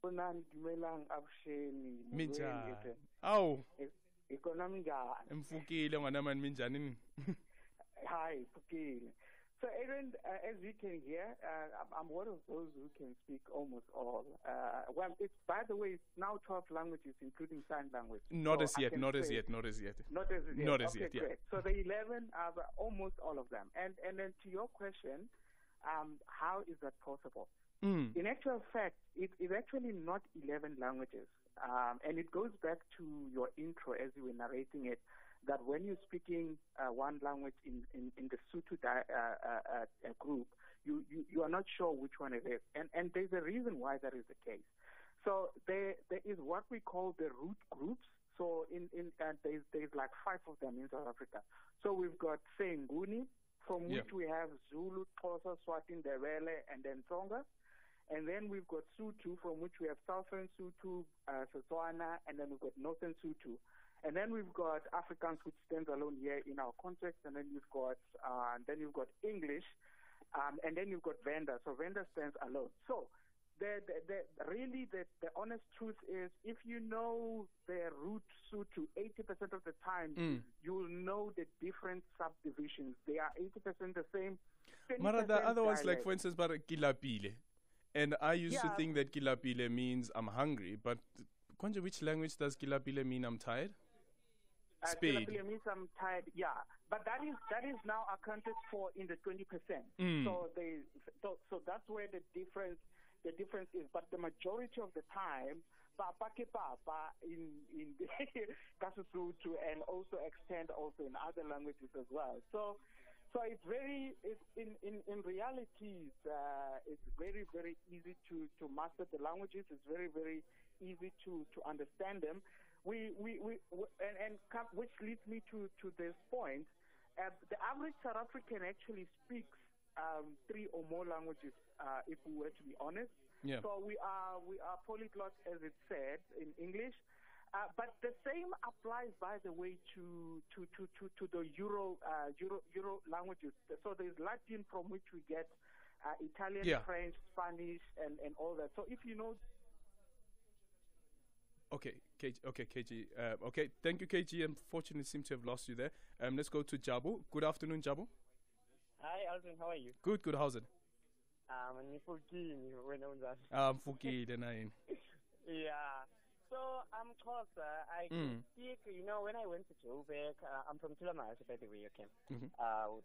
Bonani dumelang abusheni molweni Minjani? ethe. Awu, Ikona minjani? emfukile ngwana mani minjani? Hi, Pukile. So Aaron, as you can hear, I'm one of those who can speak almost all. Well, it's, by the way, it's now 12 languages, including sign language. Not So as I yet, can not as say- yet, not as yet. Not as yet. Not as Okay, yet, yeah. great. So the 11 are almost all of them. And then to your question, how is that possible? In actual fact, it is actually not 11 languages. And it goes back to your intro as you were narrating it, that when you're speaking one language in the Sotho group, you are not sure which one it is. And there's a reason why that is the case. So there is what we call the root groups. So there's like 5 of them in South Africa. So we've got Senguni, from which we have Zulu, Xhosa, Swati, Ndebele, and then Tsonga. And then we've got Sotho, from which we have Southern Sotho, Setswana, and then we've got Northern Sotho. And then we've got Afrikaans, which stands alone here in our context. And then you've got English, and then you've got Venda. So Venda stands alone. So the honest truth is, if you know the root Sotho 80% of the time, you'll know the different subdivisions. They are 80% the same. Mara, the other ones, like dialect. for instance, but Kilapile. And I used to think that Kilapile means I'm hungry, but Konja, which language does Kilapile mean I'm tired? Spade. Kilapile means I'm tired, yeah. But that is now accounted for in the 20%. So that's where the difference is. But the majority of the time, Papa ke Papa in Kassutu and also extend also in other languages as well. So it's in reality, it's very, very easy to master the languages. It's very, very easy to understand them. Which leads me to this point. The average South African actually speaks 3 or more languages, if we were to be honest. Yeah. So we are polyglots, as it said in English. But the same applies, by the way, to the Euro languages. So there's Latin, from which we get Italian, French, Spanish, and all that. So if you know. Okay, KG. Okay, thank you, KG. Unfortunately, seem to have lost you there. Let's go to Jabu. Good afternoon, Jabu. Hi, Alvin. How are you? Good. How's it? I'm Fukile, nine. Yeah. So I'm Xhosa. I can speak. You know, when I went to Joburg, I'm from Thulamahashe, by the way. Okay.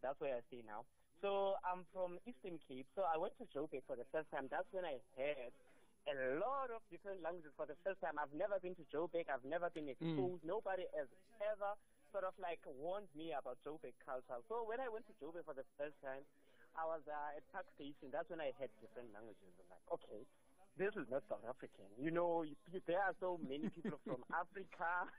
That's where I stay now. So I'm from Eastern Cape. So I went to Joburg for the first time. That's when I heard a lot of different languages for the first time. I've never been to Joburg. I've never been exposed. Nobody has ever sort of like warned me about Joburg culture. So when I went to Joburg for the first time, I was at Park Station. That's when I heard different languages. I'm like, okay, this is not South African. You know, there are so many people from Africa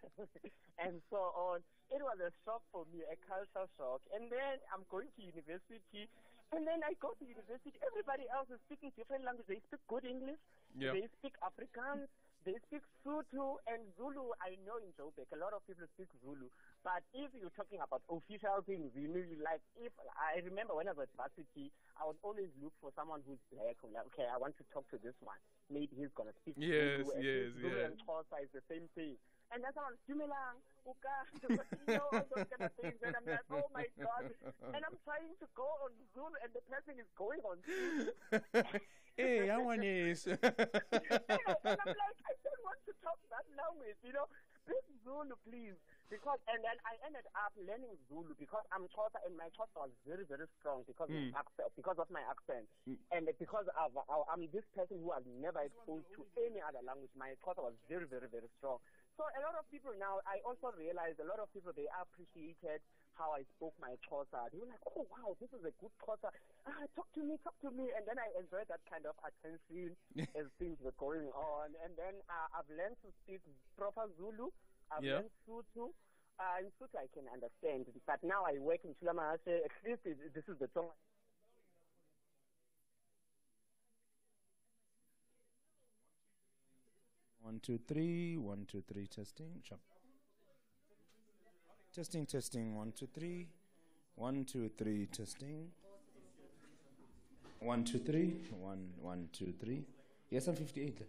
and so on. It was a shock for me, a cultural shock. And then I'm going to university. And then I go to university. Everybody else is speaking different languages. They speak good English. Yeah. They speak Afrikaans. They speak Sotho and Zulu. I know in Joburg, a lot of people speak Zulu. But if you're talking about official things, you know, like if I remember when I was at varsity, I would always look for someone who's black. I'm like, okay, I want to talk to this one. Maybe he's gonna speak Zulu. Zulu and Xhosa is the same thing. And that's how Dumelang, Uka, you know, all those kind of things. And I'm like, oh my God. And I'm trying to go on Zulu and the person is going on Zulu. Hey, I want this. And I'm like, I don't want to talk that language, you know. Speak Zulu, please. Because, and then I ended up learning Zulu because I'm Xhosa and my Xhosa was very, very strong because of my accent. And because I'm this person who has never exposed to any other language, my Xhosa was very, very, very strong. So a lot of people now, I also realized a lot of people, they appreciated how I spoke my Xhosa. They were like, oh wow, this is a good Xhosa. Talk to me. And then I enjoyed that kind of attention as things were going on. And then I've learned to speak proper Zulu. I've learned Sotho. In Sotho I can understand. But now I work in Thulamahashe. At least this is the tongue. 1 2 3 1 2 3 testing. Chop. Testing 1 2 3 1 2 3 testing. 1 2 3 1 1 2 3. Yes, I'm 58.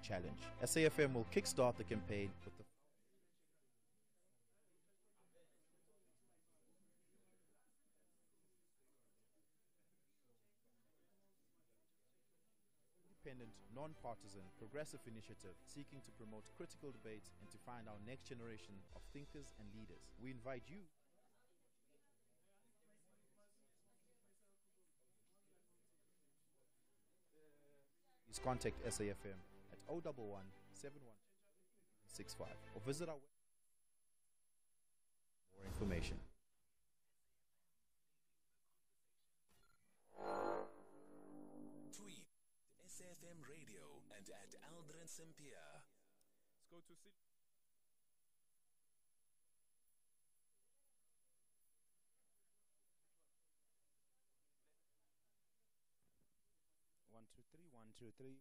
Challenge. SAFM will kickstart the campaign with the independent, non-partisan, progressive initiative seeking to promote critical debate and to find our next generation of thinkers and leaders. We invite you please contact SAFM at 011 7165 or visit our website for more information. Tweet SAFM Radio and at Aldrin Sampear. Let's go to see. One, two, three, 1, 2, 3.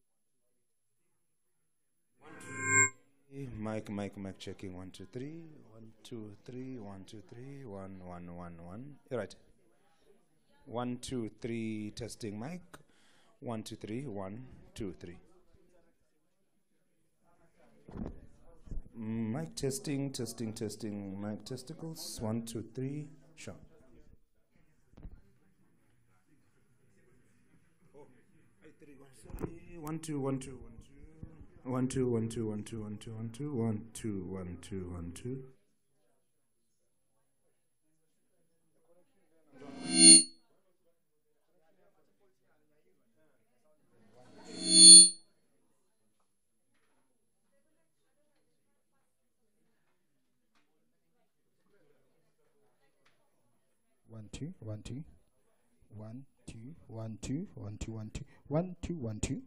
1, 2, 3. Mic checking. 1, 2, 3. 1, 2, 3. 1, 2, 3. 1, 1, 1, 1. Right. 1, 2, 3. Testing mic. 1, 2, 3. 1, 2, 3. Mic testing. Mic testicles. 1, 2, 3. Sure. 1, 2, 1, 2, 1, 2. 1, 2, 1, 2, 1, 2, 1, 2, 1, 2, 1, 2, 1, 2. 1 2 1 2 1 2 1 2 1 2 1 2 1 2 1 2.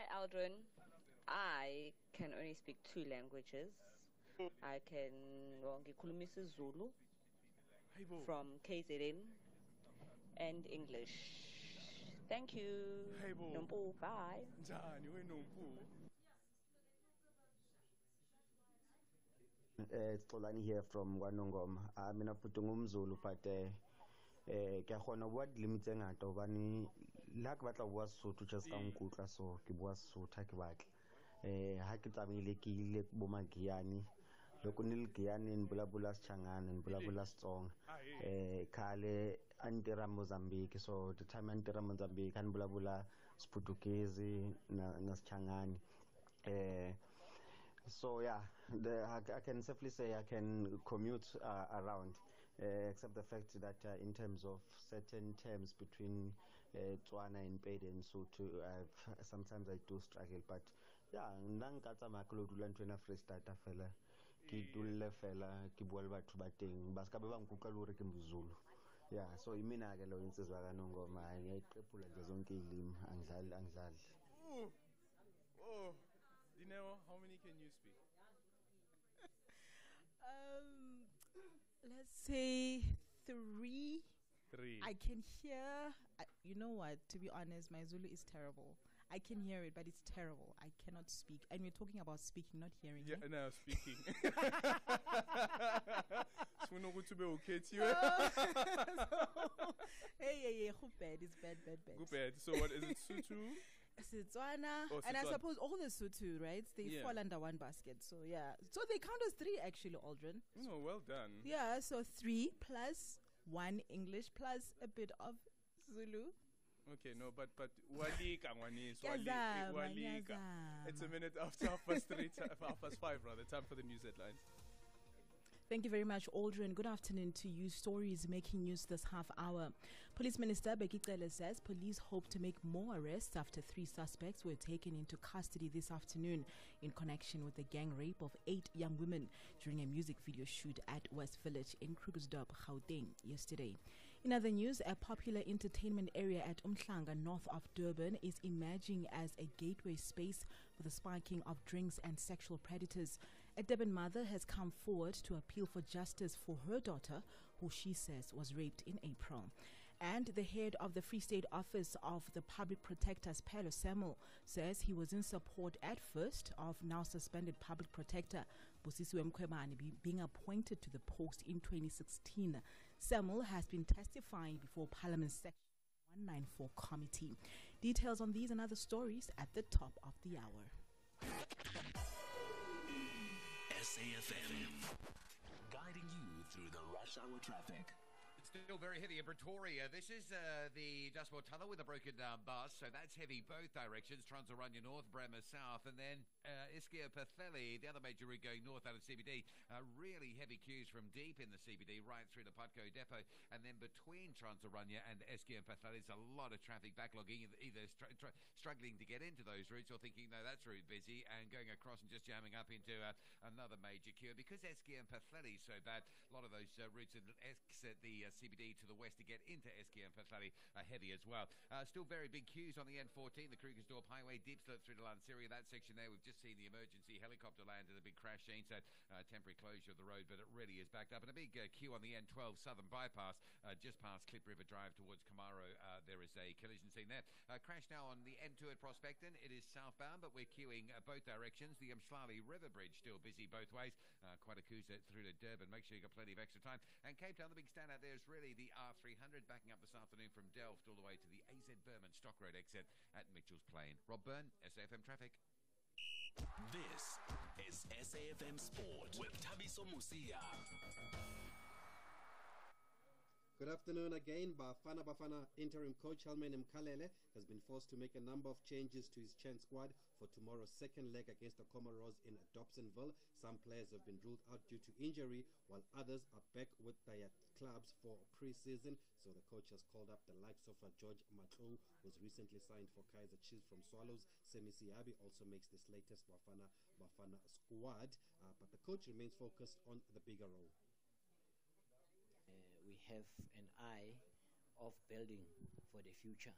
Hi, Aldrin. I can only speak 2 languages. I can ngikhuluma isiZulu from KZN and English. Thank you. Nompu, bye. It's Xolani here from KwaNongoma. Mina futhi ngumZulu but ke khona bua dilimi tse ngata hobane la ke batla bua Sesotho just ka nkutlwa so ke bua Sesotho ha ke batla ha ke tsamaile ke ile bo Magiyane loko ni le Giyani ni vulavula Xichangani ni vulavula Xitsonga khale a ni tirha Mozambique so the time a ni tirha Mozambique a ni vulavula Xiputukezi na Xichangani so yeah I can safely say I can commute around except the fact that in terms of certain terms between Tswana and Pedi and Sotho sometimes I do struggle but yeah nna nka tsamaya ke lo dula ntwena Free State fela ke dulle fela ke bua le batho ba teng ba ska be ba nkuka le hore ke mZulu yeah so imina ke lo insizwa kaNongoma ngiyayiqephula nje zonke izilimi angidlali oh Dineo, how many can you speak? Let's say 3. 3. I can hear. You know what? To be honest, my Zulu is terrible. I can hear it, but it's terrible. I cannot speak. And we're talking about speaking, not hearing. Yeah, no, speaking. Hey, bad. It's bad. Good bad. So what is it, Sotho? Setswana, and I suppose all the Sotho, right? They fall under one basket. So yeah, so they count as 3 actually, Aldrin. No, well done. Yeah, so 3 plus 1 English plus a bit of Zulu. Okay, no, but walika ngwani, walika. It's a minute after 5:30, rather. Time for the news headlines. Thank you very much, Aldrin. Good afternoon to you. Stories making news this half hour. Police Minister Bheki Cele says police hope to make more arrests after 3 suspects were taken into custody this afternoon in connection with the gang rape of 8 young women during a music video shoot at West Village in Krugersdorp, Gauteng yesterday. In other news, a popular entertainment area at Umhlanga, north of Durban, is emerging as a gateway space for the sparking of drinks and sexual predators. A Durban mother has come forward to appeal for justice for her daughter, who she says was raped in April. And the head of the Free State Office of the Public Protector, Siphelele Samuel, says he was in support at first of now suspended Public Protector Busisiwe Mkhwebane being appointed to the post in 2016. Samuel has been testifying before Parliament's Section 194 Committee. Details on these and other stories at the top of the hour. SAFM, guiding you through the rush hour traffic. Still very heavy in Pretoria. This is the Dustmore Tunnel with a broken down bus, so that's heavy both directions. Trans-Oranje North, Bremer South, and then Ischia Petheli, the other major route going north out of CBD. Really heavy queues from deep in the CBD right through the Putco depot, and then between Trans-Oranje and Ischia Petheli, there's a lot of traffic backlogging, either struggling to get into those routes or thinking, no, that's route busy, and going across and just jamming up into another major queue. Because Ischia and Petheli is so bad, a lot of those routes that exit the CBD to the west to get into Ischia and Petheli are heavy as well. Still very big queues on the N14, the Krugersdorp Highway, deep slope through to Lanseria. That section there, we've just seen the emergency helicopter land at a big crash scene, so temporary closure of the road, but it really is backed up. And a big queue on the N12 Southern Bypass, just past Klip River Drive towards Kamaro. There is a collision scene there. Crash now on the N2 at Prospecton. It is southbound, but we're queuing both directions. The Mhlali River Bridge still busy both ways. Quite a queue through to Durban. Make sure you've got plenty of extra time. And Cape Town, the big standout there is really the R300 backing up this afternoon from Delft all the way to the AZ Berman Stock Road exit at Mitchell's Plain. Rob Byrne, SAFM Traffic. This is SAFM Sport with Thabiso Musia. Good afternoon again. Bafana interim coach Helman Mkhalele has been forced to make a number of changes to his Chen squad for tomorrow's second leg against the Comoros in Dobsonville. Some players have been ruled out due to injury, while others are back with their clubs for pre-season. So the coach has called up the likes of George Matlou, who's recently signed for Kaizer Chiefs from Swallows. Semi Siabi also makes this latest Bafana squad, but the coach remains focused on the bigger role. We have an eye of building for the future,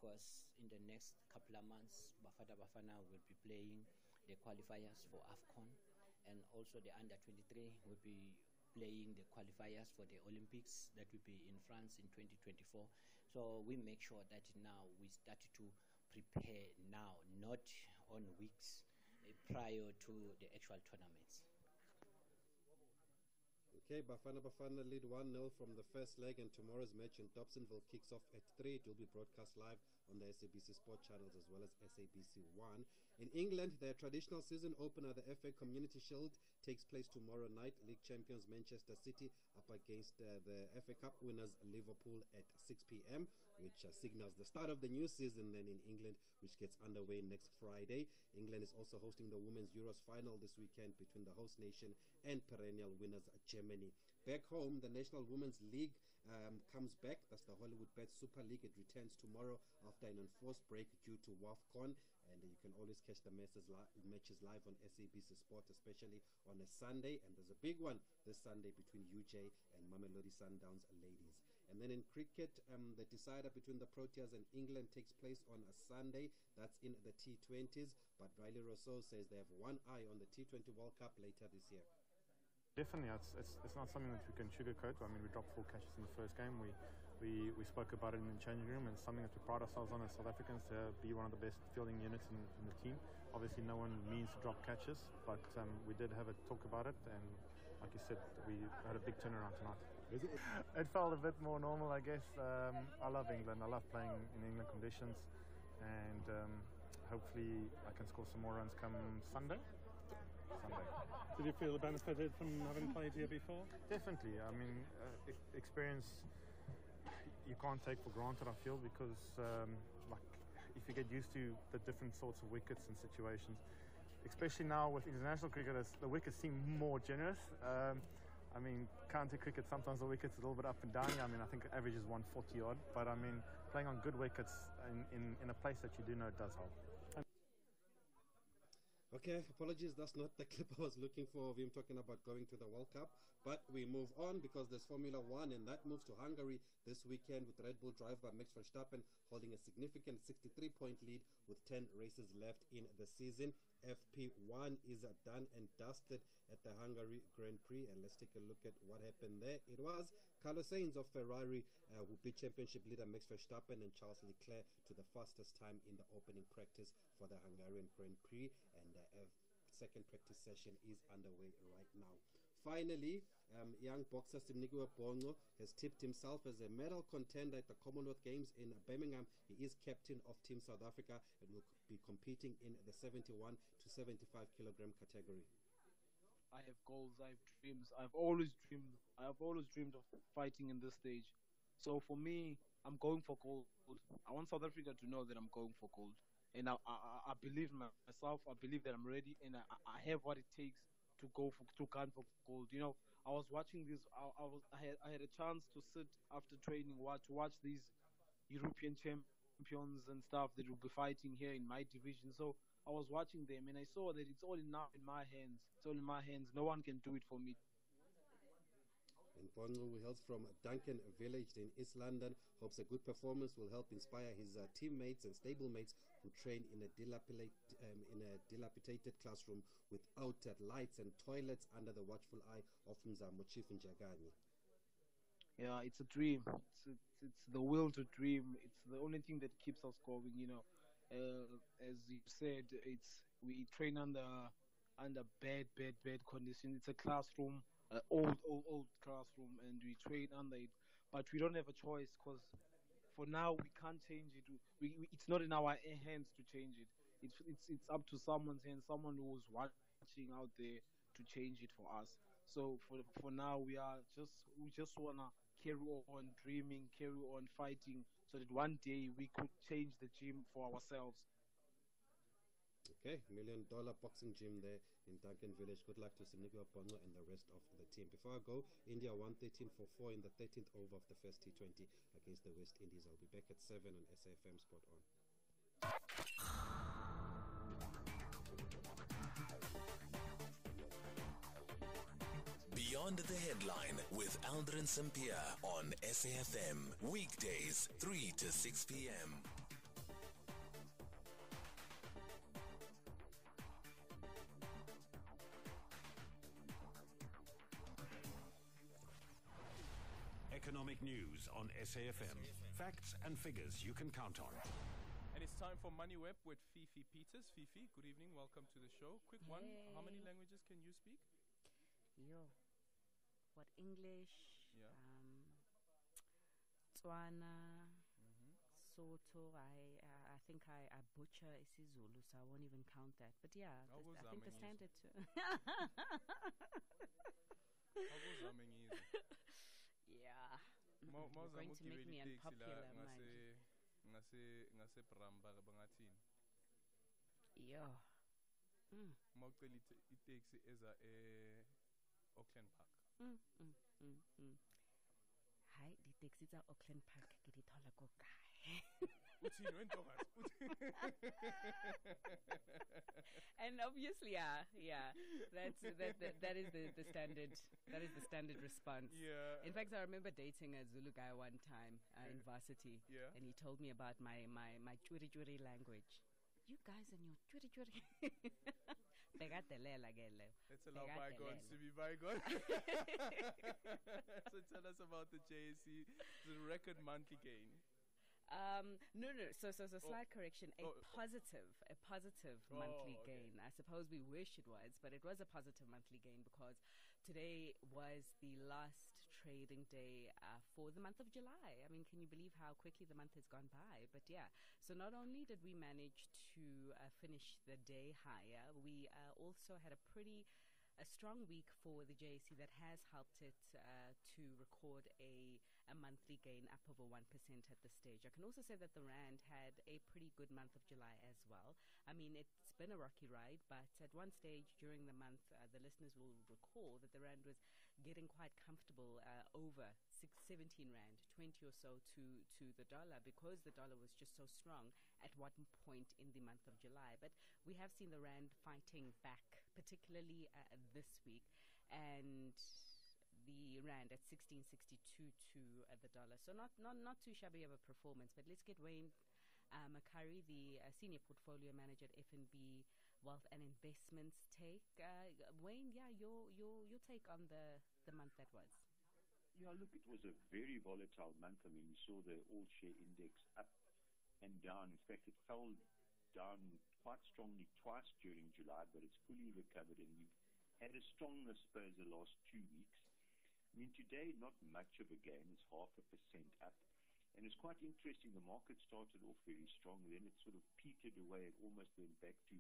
course, in the next couple of months, Bafana will be playing the qualifiers for AFCON, and also the under-23 will be playing the qualifiers for the Olympics that will be in France in 2024. So we make sure that now we start to prepare now, not on weeks prior to the actual tournaments. Okay, Bafana lead 1-0 from the first leg, and tomorrow's match in Dobsonville kicks off at 3. It will be broadcast live on the SABC Sport channels as well as SABC 1. In England, their traditional season opener, the FA Community Shield, takes place tomorrow night. League champions Manchester City up against the FA Cup winners Liverpool at 6 p.m, which signals the start of the new season then in England, which gets underway next Friday. England is also hosting the Women's Euros final this weekend between the host nation and perennial winners Germany. Back home, the National Women's League comes back. That's the Hollywood Bet Super League. It returns tomorrow after an enforced break due to WAFCON. And you can always catch the matches live on SABC Sport, especially on a Sunday. And there's a big one this Sunday between UJ and Mamelodi Sundowns ladies. And then in cricket, the decider between the Proteas and England takes place on a Sunday. That's in the T20s. But Riley Rousseau says they have one eye on the T20 World Cup later this year. Definitely, it's not something that we can sugarcoat. I mean, we dropped 4 catches in the first game. We spoke about it in the changing room, and it's something that we pride ourselves on as South Africans, to be one of the best fielding units in the team. Obviously, no one means to drop catches, but we did have a talk about it, and like you said, we had a big turnaround tonight. It felt a bit more normal, I guess. I love England. I love playing in England conditions, and hopefully I can score some more runs come Sunday. Did you feel benefited from having played here before? Definitely. I mean, experience you can't take for granted, I feel, because like if you get used to the different sorts of wickets and situations, especially now with international cricketers, the wickets seem more generous. I mean, county cricket, sometimes the wicket's a little bit up and down. I mean, I think average is 140 odd, but I mean, playing on good wickets in a place that you do know does help. Okay, apologies, that's not the clip I was looking for of him talking about going to the World Cup. But we move on because there's Formula 1, and that moves to Hungary this weekend with Red Bull driver Max Verstappen holding a significant 63-point lead with 10 races left in the season. FP1 is done and dusted at the Hungary Grand Prix, and let's take a look at what happened there. It was Carlos Sainz of Ferrari who beat championship leader Max Verstappen and Charles Leclerc to the fastest time in the opening practice for the Hungarian Grand Prix, and the second practice session is underway right now. Finally, young boxer Simnikiwe Bhongo has tipped himself as a medal contender at the Commonwealth Games in Birmingham. He is captain of Team South Africa and will be competing in the 71 to 75 kilogram category. I have goals, I have dreams. I have always dreamed of fighting in this stage. So for me, I'm going for gold. I want South Africa to know that I'm going for gold. And I believe in myself. I believe that I'm ready, and I have what it takes to gun for gold. You know, I was watching this. I had a chance to sit after training, to watch these European champions and stuff that will be fighting here in my division. So I was watching them, and I saw that it's all now in my hands. It's all in my hands. No one can do it for me. And Bhongo, who hails from Duncan Village in East London, hopes a good performance will help inspire his teammates and stablemates who train in a dilapidated classroom without lights and toilets under the watchful eye of Mzamo Chief Njagani. Yeah, it's a dream. It's the will to dream. It's the only thing that keeps us going. You know, as you said, we train under bad conditions. It's a classroom. Old classroom, and we train under it, but we don't have a choice because for now we can't change it. It's not in our hands to change it. It's up to someone's hands, someone who's watching out there to change it for us. So for now we just wanna carry on dreaming, carry on fighting, so that one day we could change the gym for ourselves. Okay, $1 million boxing gym there in Duncan Village. Good luck to Simnikiwe Bhongo and the rest of the team. Before I go, India won 13 for 4 in the 13th over of the first T20 against the West Indies. I'll be back at 7 on SAFM Sport On. Beyond the Headline with Aldrin Sampear on SAFM. Weekdays, 3 to 6 p.m. economic news on SAFM. Facts and figures you can count on. And it's time for Money Web with Fifi Peters. Fifi, good evening. Welcome to the show. Quick one. How many languages can you speak? What, English? Yeah. Tswana, Soto. I think I butcher isiZulu, so I won't even count that. But yeah, I think the standard. Yeah. You're going to make me unpopular, man. Yeah. Mawucela itaxi eza Auckland Park. Hi, the taxi at Auckland Park ke di thola ko kae. And obviously, yeah, that is the standard. That is the standard response. Yeah. In fact, I remember dating a Zulu guy one time in varsity, and he told me about my churi language. You guys and your churi. Let's allow bygones to be bygones. So tell us about the JSE, the record monthly gain. No. So slight correction. A positive monthly gain. I suppose we wish it was, but it was a positive monthly gain because today was the last trading day for the month of July. I mean, can you believe how quickly the month has gone by? But yeah, so not only did we manage to finish the day higher, we also had a strong week for the JSE that has helped it to record a monthly gain up over 1% at this stage. I can also say that the Rand had a pretty good month of July as well. I mean, it's been a rocky ride, but at one stage during the month, the listeners will recall that the Rand was getting quite comfortable over 17 Rand, 20 or so to the dollar, because the dollar was just so strong at one point in the month of July. But we have seen the Rand fighting back, particularly this week, and the Rand at 16.62 to the dollar. So not too shabby of a performance. But let's get Wayne Makari, the senior portfolio manager at FNB Wealth and Investments, take. Wayne, your take on the month that was. Yeah, look, it was a very volatile month. I mean, we saw the all-share index up and down. In fact, it fell down quite strongly twice during July, but it's fully recovered, and we've had a strong, I suppose, the last 2 weeks. I mean, today, not much of a gain. It's 0.5% up. And it's quite interesting. The market started off very strong, then it sort of petered away and almost went back to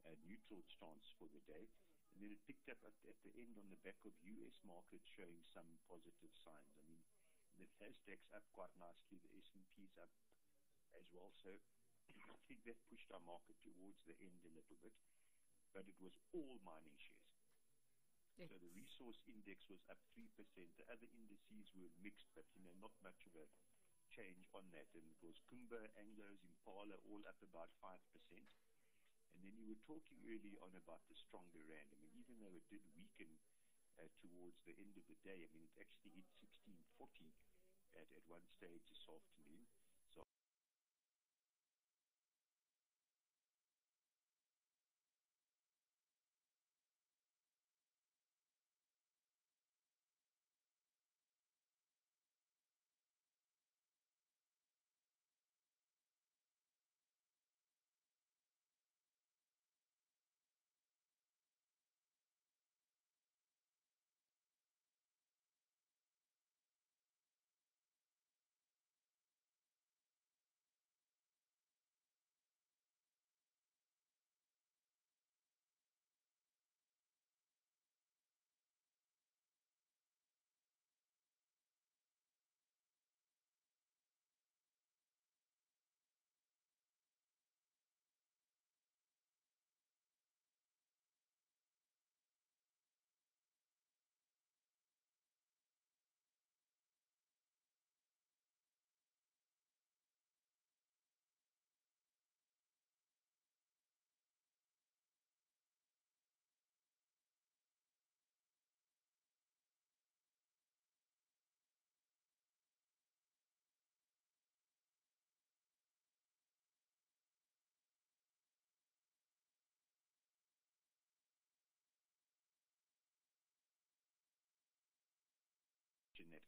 a neutral stance for the day. And then it picked up at the end on the back of U.S. markets showing some positive signs. I mean, the Nasdaq's up quite nicely. The S&P's up as well. So I think that pushed our market towards the end a little bit. But it was all mining shares. So the resource index was up 3%. The other indices were mixed, but not much of a change on that. And it was Kumba, Anglo's, Impala, all up about 5%. And then you were talking early on about the stronger Rand. I mean, even though it did weaken towards the end of the day, I mean, it actually hit 16.40 at one stage this afternoon.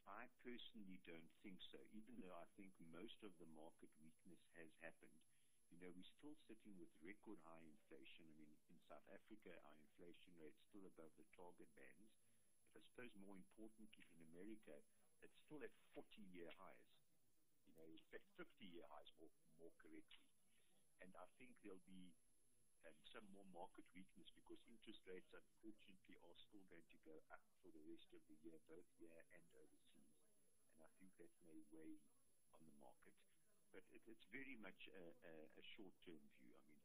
I personally don't think so, even though I think most of the market weakness has happened. We're still sitting with record high inflation. I mean, in South Africa, our inflation rate's still above the target bands. But I suppose more importantly, in America, it's still at 40-year highs. In fact, 50-year highs more correctly. And I think there'll be some more market weakness because interest rates, unfortunately, are still going to go up for the rest of the year, both here and overseas. And I think that may weigh on the market. But it's very much a short-term view. I mean,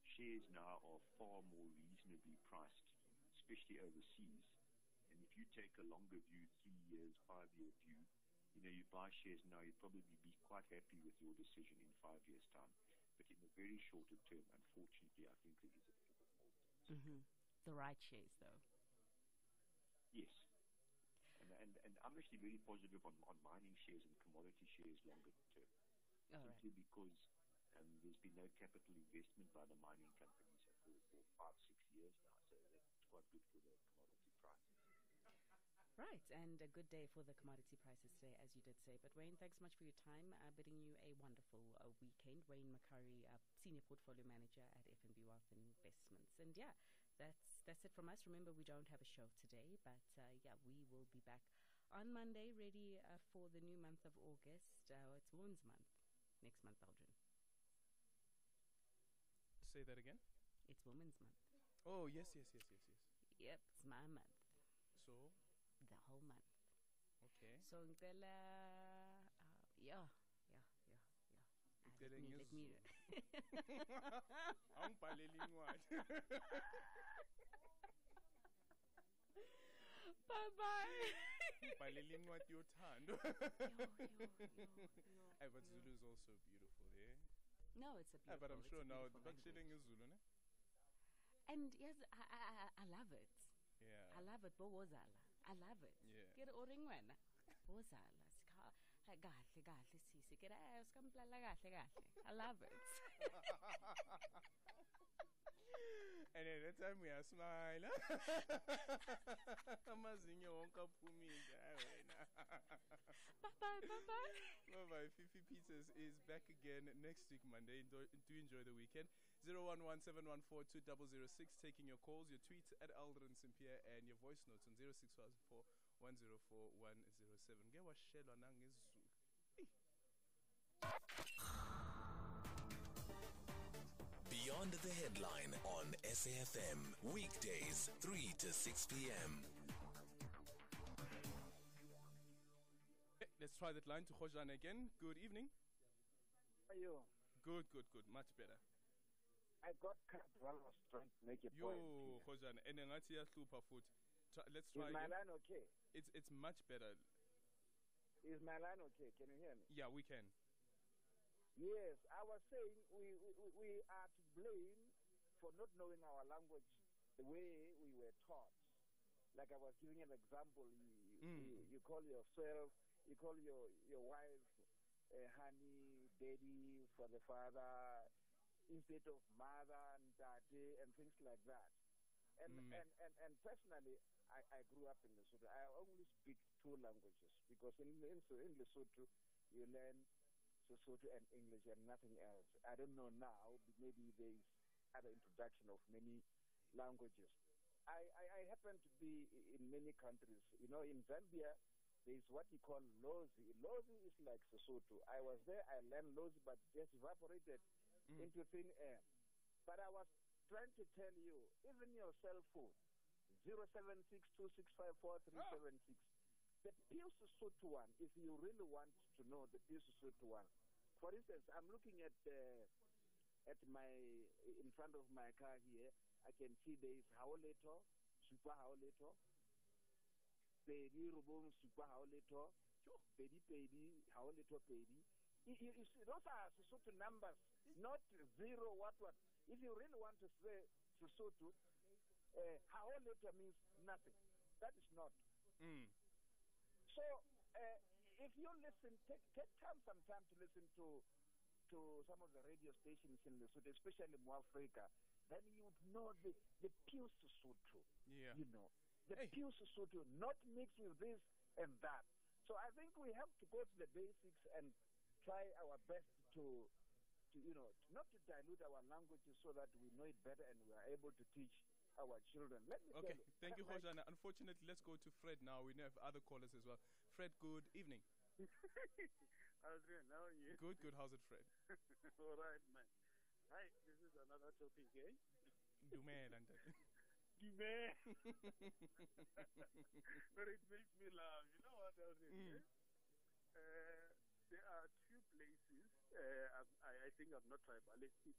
shares now are far more reasonably priced, especially overseas. And if you take a longer view, 3 years, 5-year view, you buy shares now, you'd probably be quite happy with your decision in 5 years' time. But in the very shorter term, unfortunately, I think there is a bit of more. The right shares, though. Yes. And I'm actually very positive on mining shares and commodity shares longer term. Simply because there's been no capital investment by the mining companies for 5-6 years now. So that's quite good for the commodity prices. Right, and a good day for the commodity prices today, as you did say. But Wayne, thanks so much for your time. Bidding you a wonderful weekend. Wayne Makari, Senior Portfolio Manager at FNB Wealth Investments. And yeah, that's it from us. Remember, we don't have a show today, but we will be back on Monday, ready for the new month of August. It's Women's Month. Next month, Aldrin. Say that again? It's Women's Month. Oh, yes. Yep, it's my month. So? The whole month. Okay. So, yeah. Let me. Bye-bye. Baleli incwadi yothando. But Zulu is also beautiful, eh? No, it's a beautiful. But I'm sure now the backshelling is Zulu, ne? And yes, I love it. Yeah. I love it. Bowozala. I love it. Yeah. Get oring wena. Bowozala. Gahle sisi. Get skamplala gahle. I love it. And at that time we are smiling. Amazinyo wonka phumile wena. Bye. Fifi Peters is back again next week Monday. Do enjoy the weekend. 011-714-2006. Taking your calls, your tweets at Aldrin Simpier, and your voice notes on 0614-104-107. Get what shell on Angizulu. Beyond the Headline on SAFM, weekdays 3 to 6 p.m. Okay, let's try that line to Khojan again. Good evening. How are you? Good. Much better. I got cut while I was trying to make a point. Yo, Khojan, and let's try Is again. my line okay? It's much better. Is my line okay? Can you hear me? Yeah, we can. Yes, I was saying we are to blame for not knowing our language the way we were taught. Like I was giving an example, you call yourself, you call your wife honey, daddy for the father, instead of mother and daddy and things like that. And personally, I grew up in Lesotho. I only speak 2 languages because in Lesotho you learn Sesotho and English and nothing else. I don't know now, maybe there is other introduction of many languages. I happen to be in many countries. In Zambia, there is what you call Lozi. Lozi is like Sesotho. I was there, I learned Lozi, but just evaporated into thin air. But I was trying to tell you, even your cell phone, 07626543376, the pure Sesotho one, if you really want to know the pure Sesotho one, for instance, I'm looking at my, in front of my car here, I can see there is Haoleto, Super Haoleto, Pedi Rubum, Super Haoleto, Pedi, Haoleto Pedi. You see, those are Sesotho numbers, not zero, what. If you really want to say Sesotho, Haoleto means nothing. That is not. So, if you listen, take some time to listen to some of the radio stations in Lesotho, especially Muafrika, then you would know the pure Sesotho. Yeah. The pure Sesotho, not mixed with this and that. So I think we have to go to the basics and try our best to not to dilute our languages so that we know it better and we are able to teach our children. Let me okay, tell you. Thank you, Hojana. Unfortunately, let's go to Fred now. We have other callers as well. Fred, good evening. Adrian, how are you? Good. How's it, Fred? All right, man. Hi, this is another topic, eh? Dume, and Dume. But it makes me laugh. You know what, Adrian? There are two places. I think I'm not tribalistic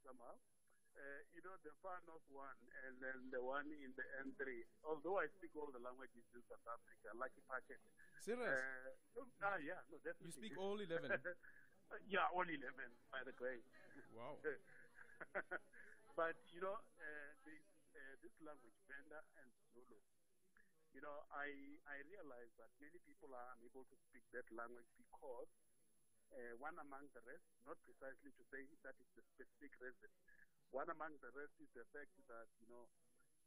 somehow. The far north one and then the one in the N3. Although I speak all the languages in South Africa, lucky packet. Serious? Yeah, no, definitely. You speak all 11? Yeah, all 11, by the grace. Wow. But, this language, Venda and Zulu, I realize that many people are unable to speak that language because one among the rest, not precisely to say that it's a specific reason, one among the rest is the fact that,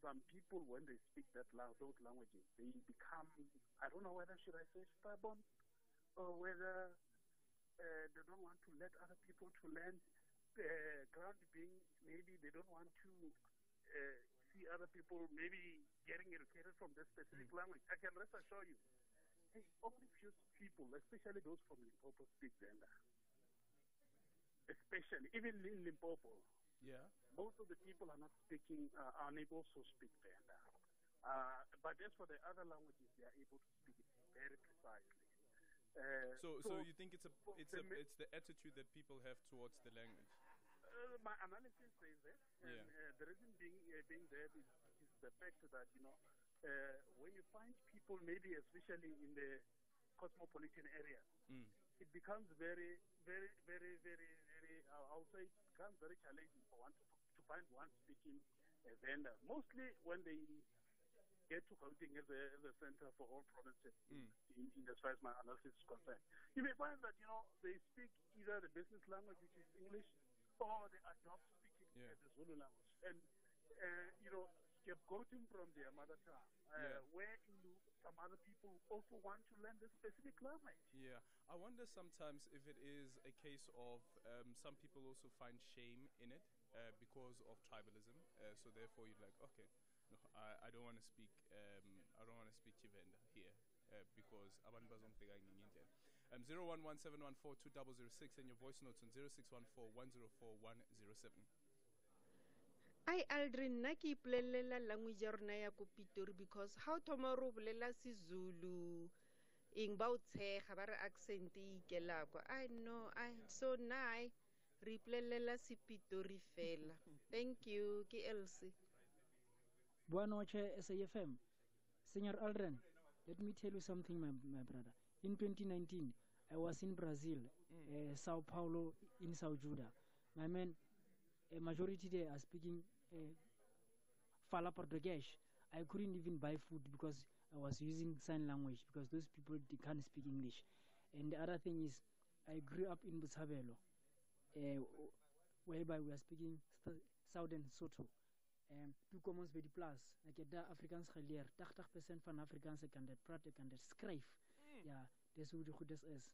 some people, when they speak those languages, they become, I don't know whether should I say stubborn, or whether they don't want to let other people to learn. Ground being, maybe they don't want to see other people maybe getting educated from this specific language. I can rest assure you, only few people, especially those from Limpopo, speak Venda. Especially, even in Limpopo. Yeah. Most of the people are not speaking, are unable to speak Venda. But as for the other languages, they are able to speak it very precisely. So you think it's the attitude that people have towards the language? My analysis says that, and the reason being there is the fact that when you find people, maybe especially in the cosmopolitan area, it becomes very, very, very, very, very. I'll say it becomes very challenging for one to find one speaking Venda. Mostly when they get to Gauteng as a center for all provinces in as far as my analysis is concerned. You may find that, they speak either the business language, which is English, or they adopt speaking the Zulu language. And, scapegoating from their mother tongue, where some other people also want to learn this specific language. Yeah. I wonder sometimes if it is a case of some people also find shame in it because of tribalism. So therefore you're like, okay, no, I don't want to speak Chivenda here because abantu bazongifika nginyindlela. 011-714-2006 and your voice notes on 0614-104-107. Ai Aldrin nna ke ipolelela language ya rona ya ko Pitori because how tomorrow bolela siZulu eng ba o tshega ba re accent e ikelako. I know so nai re ipolelela Pitori fela. Thank you ke Elsie. Buenas noches SAFM. Señor Aldrin, let me tell you something my brother. In 2019 I was in Brazil, Sao Paulo in South Juda. My man, a majority there are speaking Fala Portuguese. I couldn't even buy food because I was using sign language because those people they can't speak English. And the other thing is, I grew up in Botshabelo, whereby we are speaking Southern Sotho. Two commons by the plus, like the Afrikaans geleerd, 80% van Afrikaanse kan dit praat, kan dit skryf. Ja, dis hoe dit is.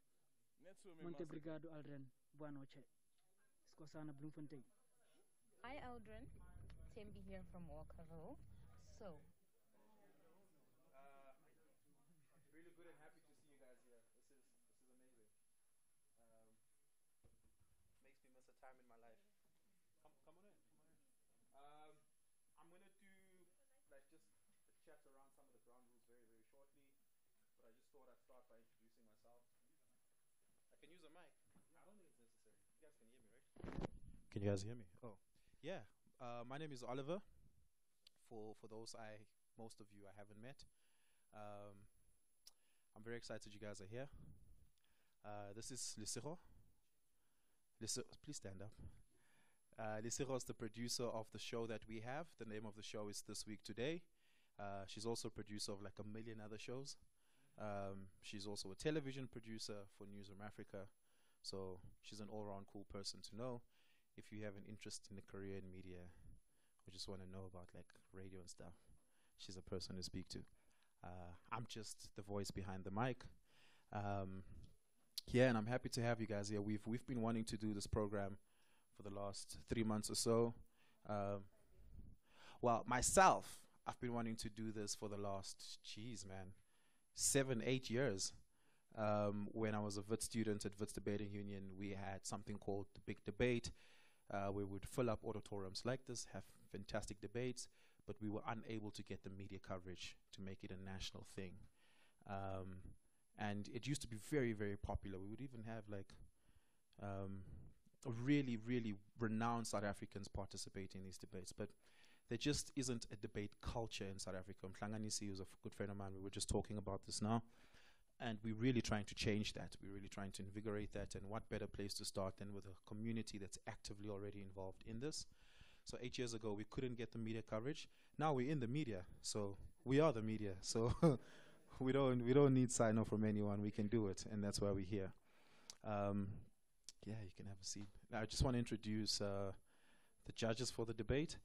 Monte Brigado Aldrin, boa noite. Skosana Bloemfontein. Hi Aldrin, Tembi here from Walkerville. So, really good and happy to see you guys here. This is amazing. Makes me miss a time in my life. Come on in. I'm gonna do just a chat around some of the ground rules very, very shortly. But I just thought I'd start by introducing myself. I can use a mic. I don't think it's necessary. You guys can hear me, right? Can you guys hear me? Oh, yeah. My name is Oliver. For those most of you I haven't met, I'm very excited you guys are here. This is Lisiro. Please stand up. Lisiro is the producer of the show that we have. The name of the show is This Week Today. She's also a producer of like a million other shows. She's also a television producer for Newsroom Africa. So she's an all-round cool person to know. If you have an interest in a career in media or just want to know about like radio and stuff, she's a person to speak to. I'm just the voice behind the mic. Yeah, and I'm happy to have you guys here. We've been wanting to do this program for the last 3 months or so. Well, myself, I've been wanting to do this for the last, 7, 8 years. When I was a Wits student at Wits Debating Union, we had something called the Big Debate. We would fill up auditoriums like this, have fantastic debates, but we were unable to get the media coverage to make it a national thing. And it used to be very, very popular. We would even have really, really renowned South Africans participate in these debates, but there just isn't a debate culture in South Africa. Mhlanganisi, who's a good friend of mine, we were just talking about this now, and we're really trying to change that. We're really trying to invigorate that, and what better place to start than with a community that's actively already involved in this. So 8 years ago, we couldn't get the media coverage. Now we're in the media, so we are the media. So we don't need sign-off from anyone. We can do it, and that's why we're here. Yeah, you can have a seat. Now, I just want to introduce the judges for the debate.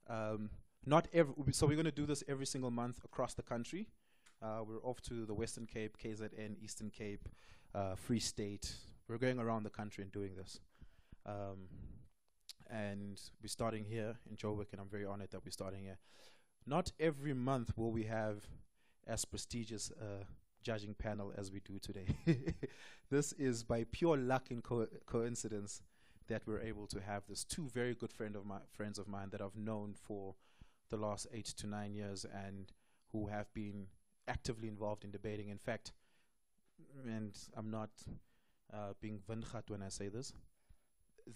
So we're going to do this every single month across the country. We're off to the Western Cape, KZN, Eastern Cape, Free State. We're going around the country and doing this. And we're starting here in Joburg, and I'm very honored that we're starting here. Not every month will we have as prestigious judging panel as we do today. This is by pure luck and coincidence that we're able to have this. Two very good friends of mine that I've known for the last 8 to 9 years and who have been actively involved in debating. In fact, and I'm not being vindgat when I say this,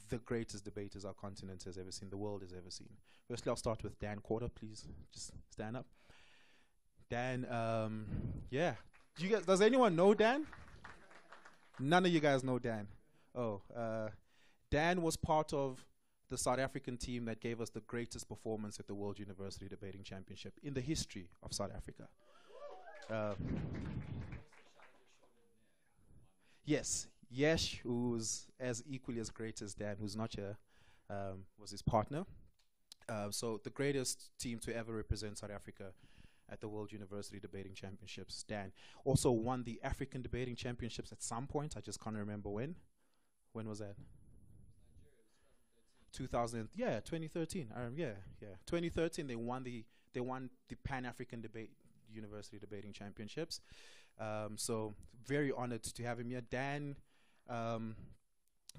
the greatest debaters our continent has ever seen, the world has ever seen. Firstly, I'll start with Dan Quarter. Please just stand up. Dan, yeah. Does anyone know Dan? None of you guys know Dan. Oh, Dan was part of the South African team that gave us the greatest performance at the World University Debating Championship in the history of South Africa. Yes, Yesh, who's as equally as great as Dan, who's not here, was his partner. So the greatest team to ever represent South Africa at the World University Debating Championships. Dan also won the African Debating Championships at some point. I just can't remember when. When was that? 2013. 2013. They won the Pan-African University Debating Championships. So very honored to have him here. Dan,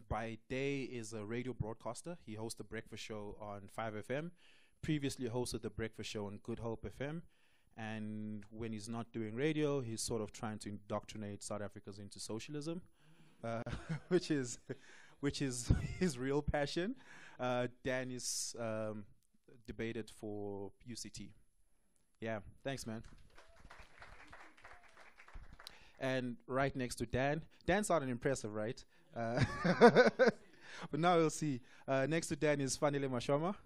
by day, is a radio broadcaster. He hosts the breakfast show on 5FM. Previously hosted the breakfast show on Good Hope FM. And when he's not doing radio, he's sort of trying to indoctrinate South Africans into socialism, which is his real passion. Dan is debated for UCT. Yeah, thanks, man. And right next to Dan sounded impressive, right? But now we'll see. Next to Dan is Fanele Mashoma.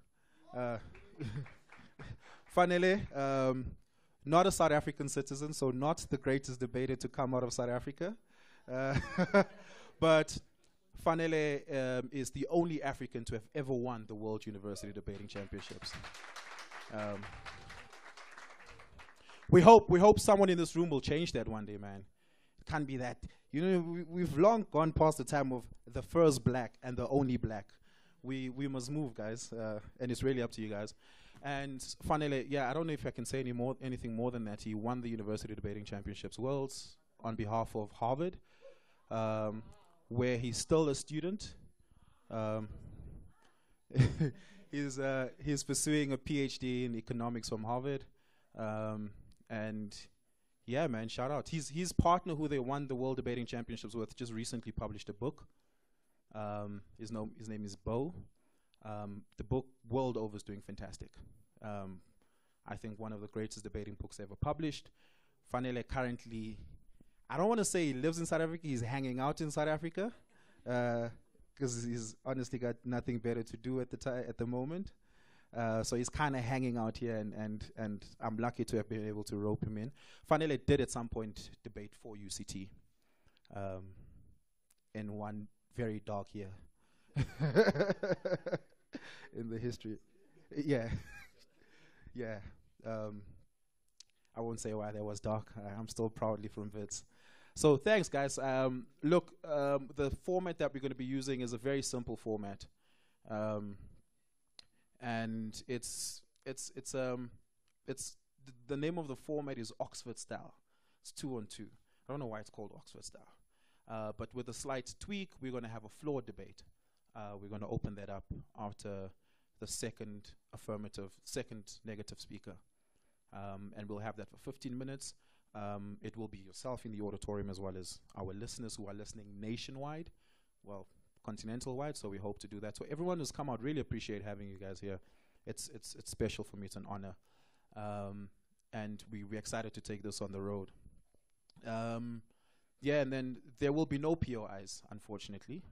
Fanele, not a South African citizen, so not the greatest debater to come out of South Africa. But Fanele is the only African to have ever won the World University Debating Championships. We hope someone in this room will change that one day, man. It can't be that. You know, we've long gone past the time of the first black and the only black. We must move, guys, and it's really up to you guys. And Fanele, yeah, I don't know if I can say anything more than that. He won the University Debating Championships Worlds on behalf of Harvard, where he's still a student. He's pursuing a PhD in economics from Harvard. And yeah, man, shout out. His partner, who they won the World Debating Championships with, just recently published a book. His name is Bo. The book world over is doing fantastic. I think one of the greatest debating books ever published. Fanele currently, I don't want to say he lives in South Africa, he's hanging out in South Africa, because he's honestly got nothing better to do at the moment. So he's kind of hanging out here, and I'm lucky to have been able to rope him in. Fanele did at some point debate for UCT in one very dark year in the history. Yeah. I won't say why that was dark. I'm still proudly from Wits. So thanks, guys. Look, the format that we're going to be using is a very simple format, and the name of the format is Oxford style. It's 2-on-2. I don't know why it's called Oxford style, but with a slight tweak, we're going to have a floor debate. We're going to open that up after the second negative speaker, and we'll have that for 15 minutes. It will be yourself in the auditorium as well as our listeners who are listening nationwide, well, continental-wide, so we hope to do that. So everyone who's come out, really appreciate having you guys here. It's special for me. It's an honor. And we're excited to take this on the road. Yeah, and then there will be no POIs, unfortunately.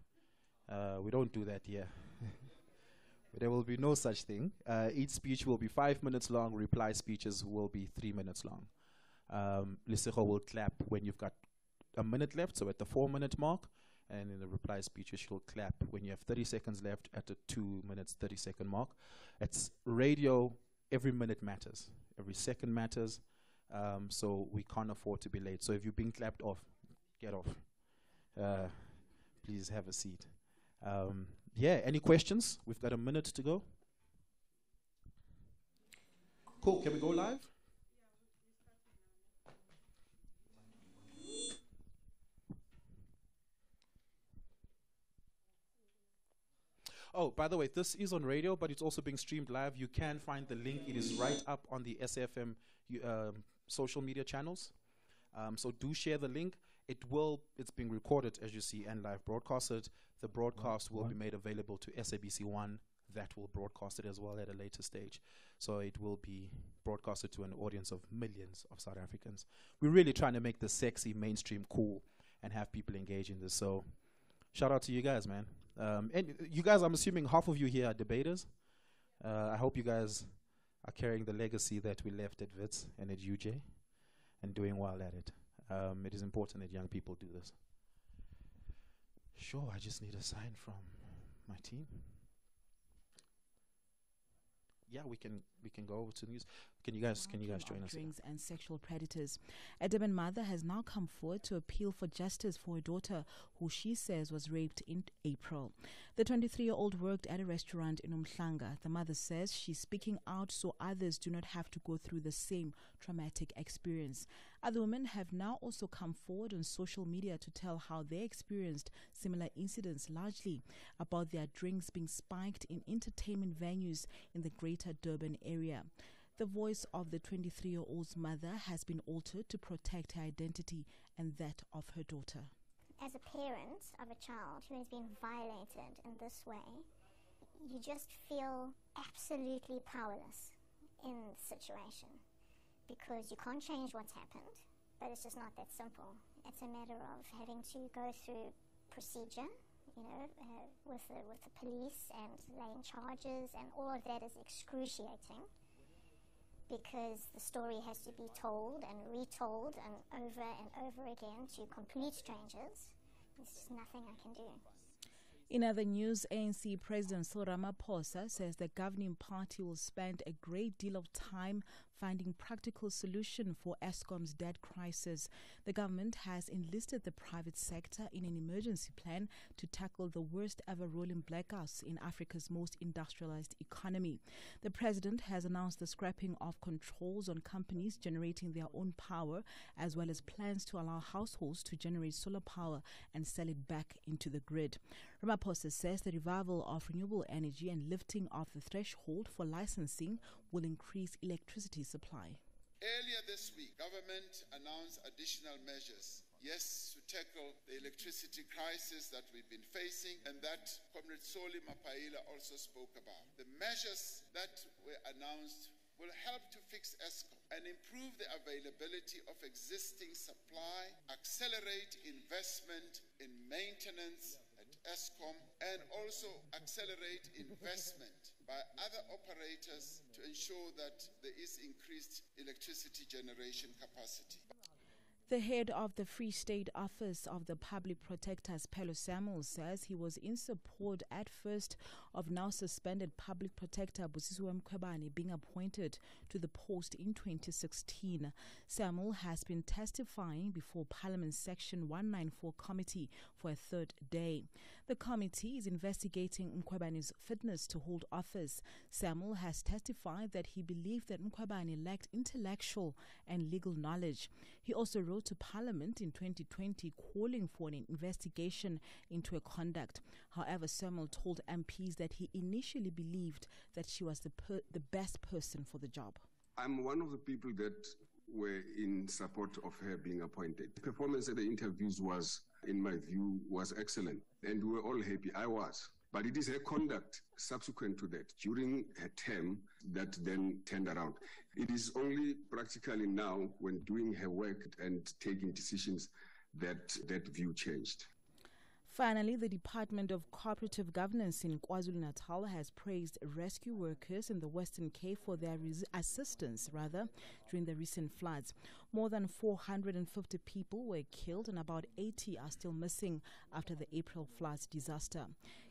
We don't do that here. There will be no such thing. Each speech will be 5 minutes long. Reply speeches will be 3 minutes long. Lesego will clap when you've got a minute left, so at the 4-minute mark, and in the reply speeches she'll clap when you have 30 seconds left at the 2 minutes 30-second mark. It's radio. Every minute matters. Every second matters. So we can't afford to be late. So if you're being clapped off, get off. Please have a seat. Yeah, any questions? We've got a minute to go. Cool, can we go live? Oh, by the way, this is on radio, but it's also being streamed live. You can find the link. It is right up on the SAFM social media channels. So do share the link. It's being recorded, as you see, and live broadcasted. The broadcast will be made available to SABC1. That will broadcast it as well at a later stage. So it will be broadcasted to an audience of millions of South Africans. We're really trying to make the sexy mainstream cool and have people engage in this. So shout out to you guys, man. And you guys, I'm assuming half of you here are debaters. I hope you guys are carrying the legacy that we left at WITS and at UJ and doing well at it. It is important that young people do this. Sure, I just need a sign from my team. Yeah, we can go over to news. Can you guys join us? Drinks and sexual predators. A Durban mother has now come forward to appeal for justice for her daughter, who she says was raped in April. The 23-year-old worked at a restaurant in Umhlanga. The mother says she's speaking out so others do not have to go through the same traumatic experience. Other women have now also come forward on social media to tell how they experienced similar incidents, largely about their drinks being spiked in entertainment venues in the greater Durban area. The voice of the 23-year-old's mother has been altered to protect her identity and that of her daughter. As a parent of a child who has been violated in this way, you just feel absolutely powerless in the situation because you can't change what's happened, but it's just not that simple. It's a matter of having to go through procedure, with the police and laying charges, and all of that is excruciating because the story has to be told and retold and over again to complete strangers. There's just nothing I can do. In other news, ANC President Cyril Ramaphosa says the governing party will spend a great deal of time finding practical solution for Eskom's debt crisis. The government has enlisted the private sector in an emergency plan to tackle the worst ever rolling blackouts in Africa's most industrialized economy. The president has announced the scrapping of controls on companies generating their own power, as well as plans to allow households to generate solar power and sell it back into the grid. Ramaphosa says the revival of renewable energy and lifting of the threshold for licensing will increase electricity supply. Earlier this week, government announced additional measures, yes, to tackle the electricity crisis that we've been facing and that Comrade Soli Mapaila also spoke about. The measures that were announced will help to fix Eskom and improve the availability of existing supply, accelerate investment in maintenance at Eskom, and also accelerate investment by other operators to ensure that there is increased electricity generation capacity. The head of the Free State Office of the Public Protector, Pelo Samuel, says he was in support at first of now suspended Public Protector Busisiwe Mkhwebane being appointed to the post in 2016. Samuel has been testifying before Parliament's Section 194 Committee for a third day. The committee is investigating Mkhwebane's fitness to hold office. Samuel has testified that he believed that Mkhwebane lacked intellectual and legal knowledge. He also wrote to Parliament in 2020 calling for an investigation into her conduct. However, Samuel told MPs that he initially believed that she was the best person for the job. I'm one of the people that were in support of her being appointed. The performance at the interviews was, in my view, was excellent. And we were all happy. I was. But it is her conduct subsequent to that, during her term, that then turned around. It is only practically now, when doing her work and taking decisions, that that view changed. Finally, the Department of Cooperative Governance in KwaZulu-Natal has praised rescue workers in the Western Cape for their assistance during the recent floods. More than 450 people were killed and about 80 are still missing after the April floods disaster.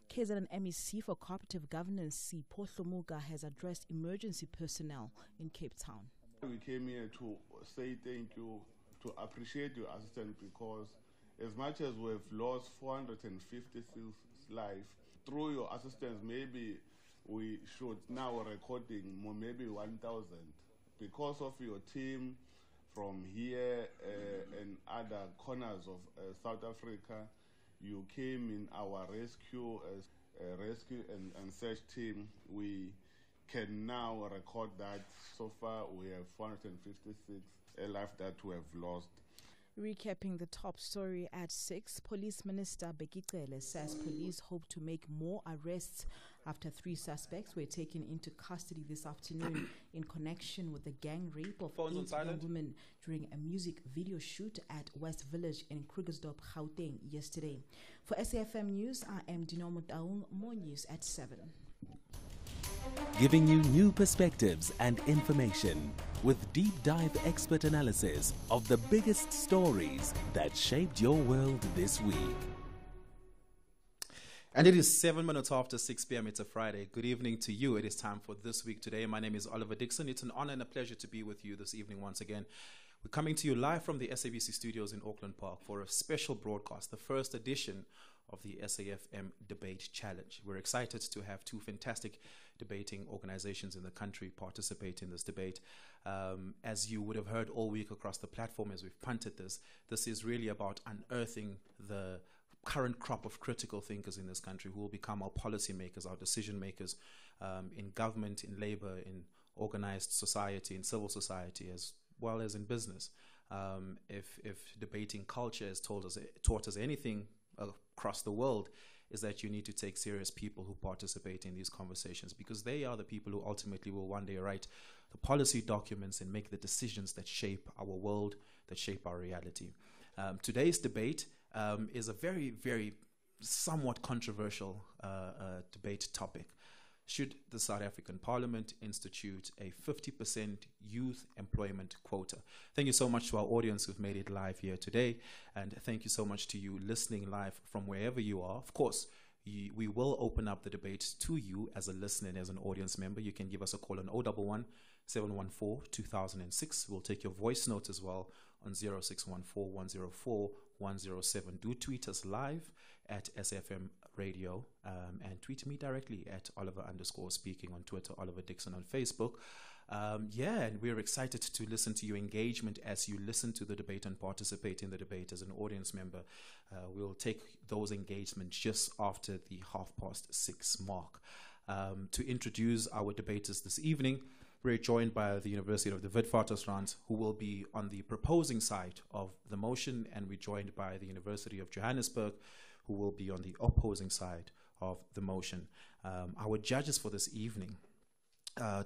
KZN MEC for Cooperative Governance, Sipho Hlomuga, has addressed emergency personnel in Cape Town. We came here to say thank you, to appreciate your assistance, because as much as we've lost 456 lives, through your assistance, maybe we should now recording maybe 1,000. Because of your team from here and other corners of South Africa, you came in our rescue and search team. We can now record that so far we have 456 lives that we have lost. Recapping the top story at 6, Police Minister Bheki Cele says police hope to make more arrests after 3 suspects were taken into custody this afternoon in connection with the gang rape of 8 young women during a music video shoot at West Village in Krugersdorp, Gauteng yesterday. For SAFM News, I am Dinomo Taung. More news at 7. Giving you new perspectives and information with deep dive expert analysis of the biggest stories that shaped your world this week. And it is 7 minutes after 6 p.m. It's a Friday. Good evening to you. It is time for This Week Today. My name is Oliver Dixon. It's an honor and a pleasure to be with you this evening once again. We're coming to you live from the SABC studios in Auckland Park for a special broadcast, the first edition of the SAFM Debate Challenge. We're excited to have 2 fantastic debating organizations in the country participate in this debate. As you would have heard all week across the platform as we've punted this is really about unearthing the current crop of critical thinkers in this country who will become our policy makers, our decision makers in government, in labor, in organized society, in civil society, as well as in business. If debating culture has taught us anything across the world, is that you need to take serious people who participate in these conversations, because they are the people who ultimately will one day write the policy documents and make the decisions that shape our world, that shape our reality. Today's debate is a very, very somewhat controversial debate topic. Should the South African Parliament institute a 50% youth employment quota? Thank you so much to our audience who've made it live here today. And thank you so much to you listening live from wherever you are. Of course, we will open up the debate to you as a listener and as an audience member. You can give us a call on 011 714 2006. We'll take your voice note as well on 0614 104 107. Do tweet us live at SAFM Radio and tweet me directly at Oliver_speaking on Twitter, Oliver Dixon on Facebook. And we're excited to listen to your engagement as you listen to the debate and participate in the debate as an audience member. We'll take those engagements just after the 6:30 mark. To introduce our debaters this evening, we're joined by the University of the Witwatersrand, who will be on the proposing side of the motion, and we're joined by the University of Johannesburg, who will be on the opposing side of the motion. Our judges for this evening,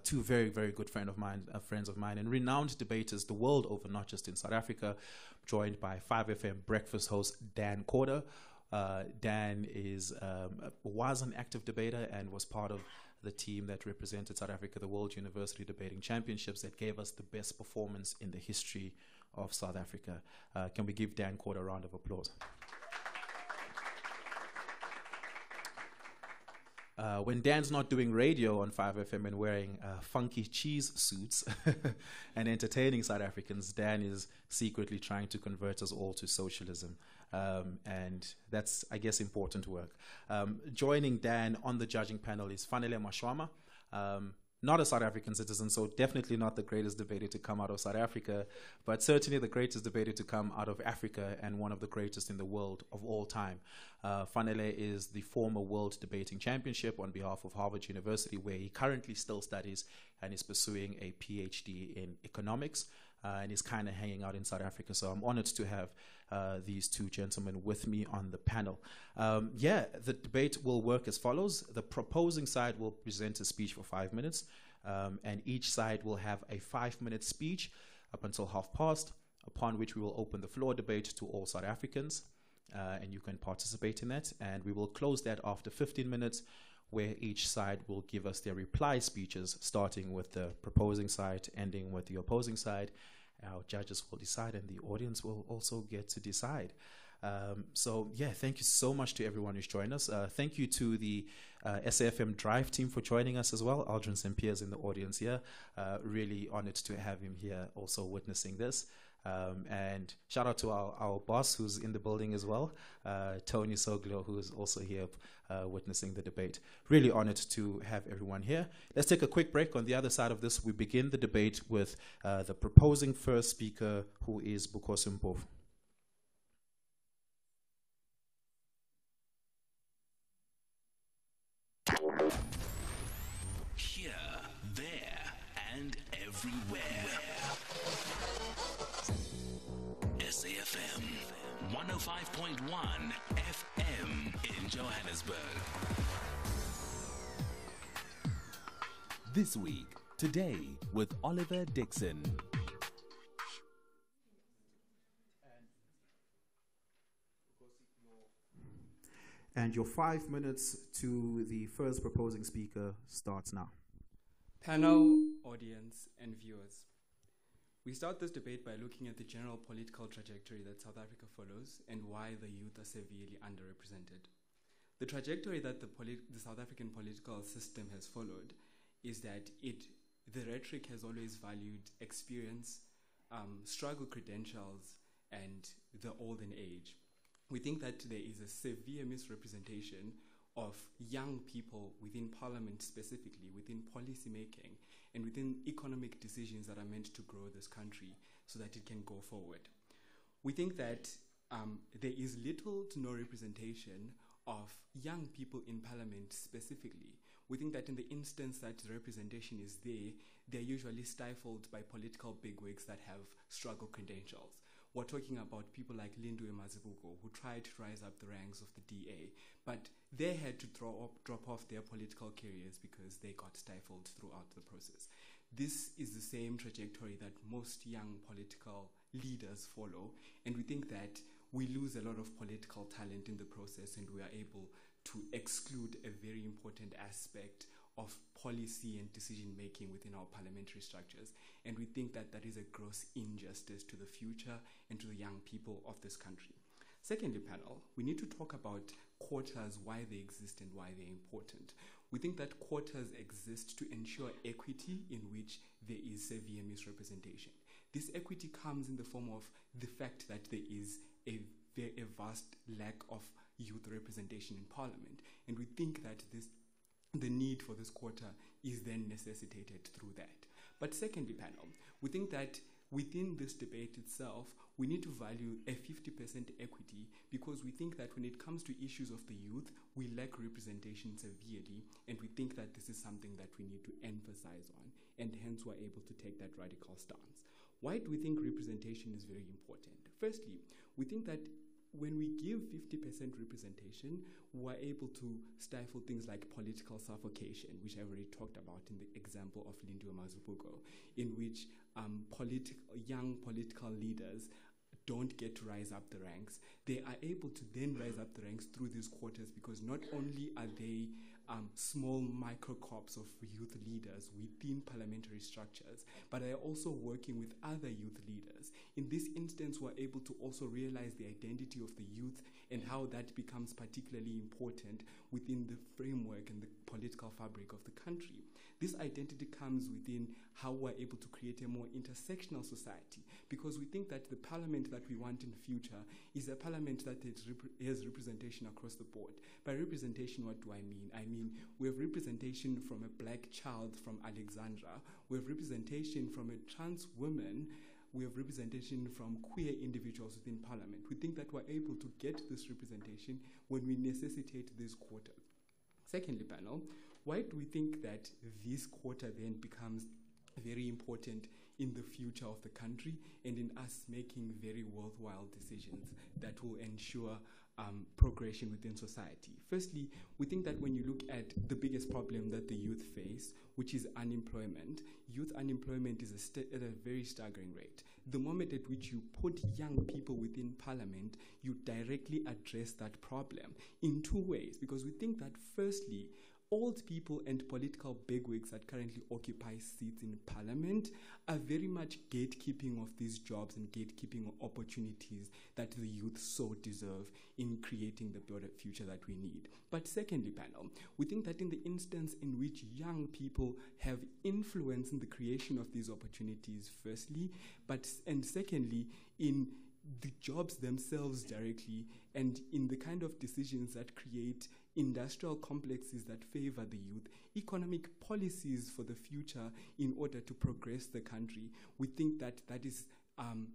2 very, very good friends of mine, and renowned debaters the world over, not just in South Africa, joined by 5FM breakfast host Dan Corder. Dan was an active debater and was part of the team that represented South Africa, the World University Debating Championships, that gave us the best performance in the history of South Africa. Can we give Dan Cord a round of applause? When Dan's not doing radio on 5FM and wearing funky cheese suits and entertaining South Africans, Dan is secretly trying to convert us all to socialism. And that's, I guess, important work. Joining Dan on the judging panel is Fanele Mashwama. Not a South African citizen, so definitely not the greatest debater to come out of South Africa, but certainly the greatest debater to come out of Africa and one of the greatest in the world of all time. Fanele is the former World Debating Championship on behalf of Harvard University, where he currently still studies and is pursuing a PhD in economics, and is kind of hanging out in South Africa. So I'm honored to have these two gentlemen with me on the panel. The debate will work as follows. The proposing side will present a speech for 5 minutes, and each side will have a 5-minute speech up until past, upon which we will open the floor debate to all South Africans, and you can participate in that. And we will close that after 15 minutes, where each side will give us their reply speeches, starting with the proposing side, ending with the opposing side. Our judges will decide, and the audience will also get to decide. Thank you so much to everyone who's joined us. Thank you to the SAFM Drive team for joining us as well. Aldrin St. Pierre's in the audience here. Really honored to have him here also witnessing this. And shout out to our boss who's in the building as well, Tony Soglo, who is also here witnessing the debate. Really honored to have everyone here. Let's take a quick break. On the other side of this, we begin the debate with the proposing first speaker, who is Bukosi Mpofu. Here, there, and everywhere. SAFM 105.1 FM in Johannesburg. This week, today, with Oliver Dixon. And your 5 minutes to the first proposing speaker starts now. Panel, audience, and viewers. We start this debate by looking at the general political trajectory that South Africa follows and why the youth are severely underrepresented. The trajectory that the South African political system has followed is that the rhetoric has always valued experience, struggle credentials, and the olden age. We think that there is a severe misrepresentation of young people within parliament specifically, within policy making, and within economic decisions that are meant to grow this country so that it can go forward. We think that there is little to no representation of young people in parliament specifically. We think that in the instance that the representation is there, they're usually stifled by political bigwigs that have struggle credentials. We're talking about people like Lindiwe Mazibuko, who tried to rise up the ranks of the DA, but they had to drop off their political careers because they got stifled throughout the process. This is the same trajectory that most young political leaders follow, and we think that we lose a lot of political talent in the process, and we are able to exclude a very important aspect of policy and decision making within our parliamentary structures. And we think that that is a gross injustice to the future and to the young people of this country. Secondly, panel, we need to talk about quotas, why they exist and why they're important. We think that quotas exist to ensure equity in which there is severe misrepresentation. This equity comes in the form of the fact that there is a vast lack of youth representation in parliament. And we think that the need for this quota is then necessitated through that. But secondly, panel, we think that within this debate itself, we need to value a 50% equity, because we think that when it comes to issues of the youth, we lack representation severely, and we think that this is something that we need to emphasize on, and hence we're able to take that radical stance. Why do we think representation is very important? Firstly, we think that when we give 50% representation, we're able to stifle things like political suffocation, which I already talked about in the example of Lindiwe Mazibuko, in which young political leaders don't get to rise up the ranks. They are able to then rise up the ranks through these quotas, because not only are they small microcorps of youth leaders within parliamentary structures, but are also working with other youth leaders. In this instance, we're able to also realize the identity of the youth and how that becomes particularly important within the framework and the political fabric of the country. This identity comes within how we're able to create a more intersectional society, because we think that the parliament that we want in the future is a parliament that has representation across the board. By representation, what do I mean? I mean, we have representation from a black child from Alexandra, we have representation from a trans woman, we have representation from queer individuals within parliament. We think that we're able to get this representation when we necessitate this quota. Secondly, panel, why do we think that this quota then becomes very important in the future of the country and in us making very worthwhile decisions that will ensure progression within society? Firstly, we think that when you look at the biggest problem that the youth face, which is unemployment, youth unemployment is at a very staggering rate. The moment at which you put young people within parliament, you directly address that problem in two ways, because we think that firstly, old people and political bigwigs that currently occupy seats in parliament are very much gatekeeping of these jobs and gatekeeping of opportunities that the youth so deserve in creating the broader future that we need. But secondly, panel, we think that in the instance in which young people have influence in the creation of these opportunities, firstly, and secondly, in the jobs themselves directly and in the kind of decisions that create industrial complexes that favor the youth, economic policies for the future in order to progress the country, we think that that is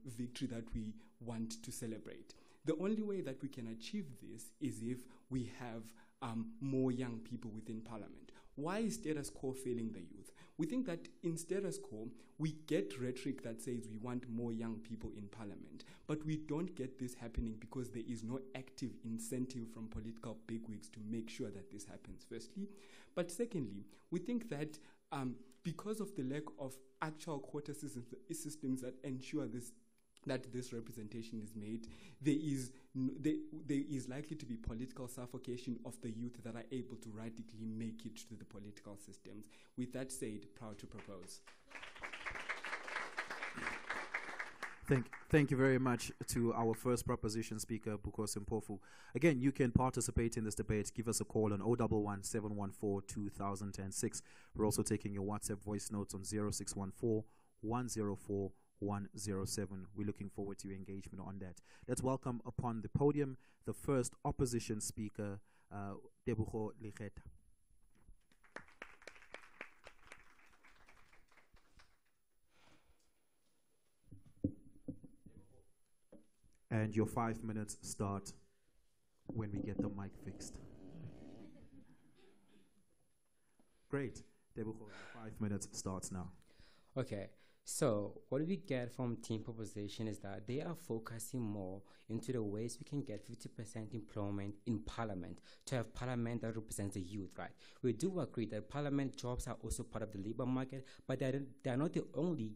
victory that we want to celebrate. The only way that we can achieve this is if we have more young people within parliament. Why is status quo failing the youth? We think that in status quo, we get rhetoric that says we want more young people in parliament, but we don't get this happening because there is no active incentive from political bigwigs to make sure that this happens, firstly. But secondly, we think that because of the lack of actual quota systems that ensure that this representation is made, there is likely to be political suffocation of the youth that are able to radically make it to the political systems. With that said, proud to propose. Thank you very much to our first proposition speaker, Bukosi Mpofu. Again, you can participate in this debate. Give us a call on 011 714 2006. We're also taking your WhatsApp voice notes on 0614 104 107. We're looking forward to your engagement on that. Let's welcome upon the podium the first opposition speaker, Tebogo Legeta. And your 5 minutes start when we get the mic fixed. Great. Tebogo, your 5 minutes starts now. Okay. So what we get from team proposition is that they are focusing more into the ways we can get 50% employment in parliament, to have parliament that represents the youth, right? We do agree that parliament jobs are also part of the labor market, but they are not the only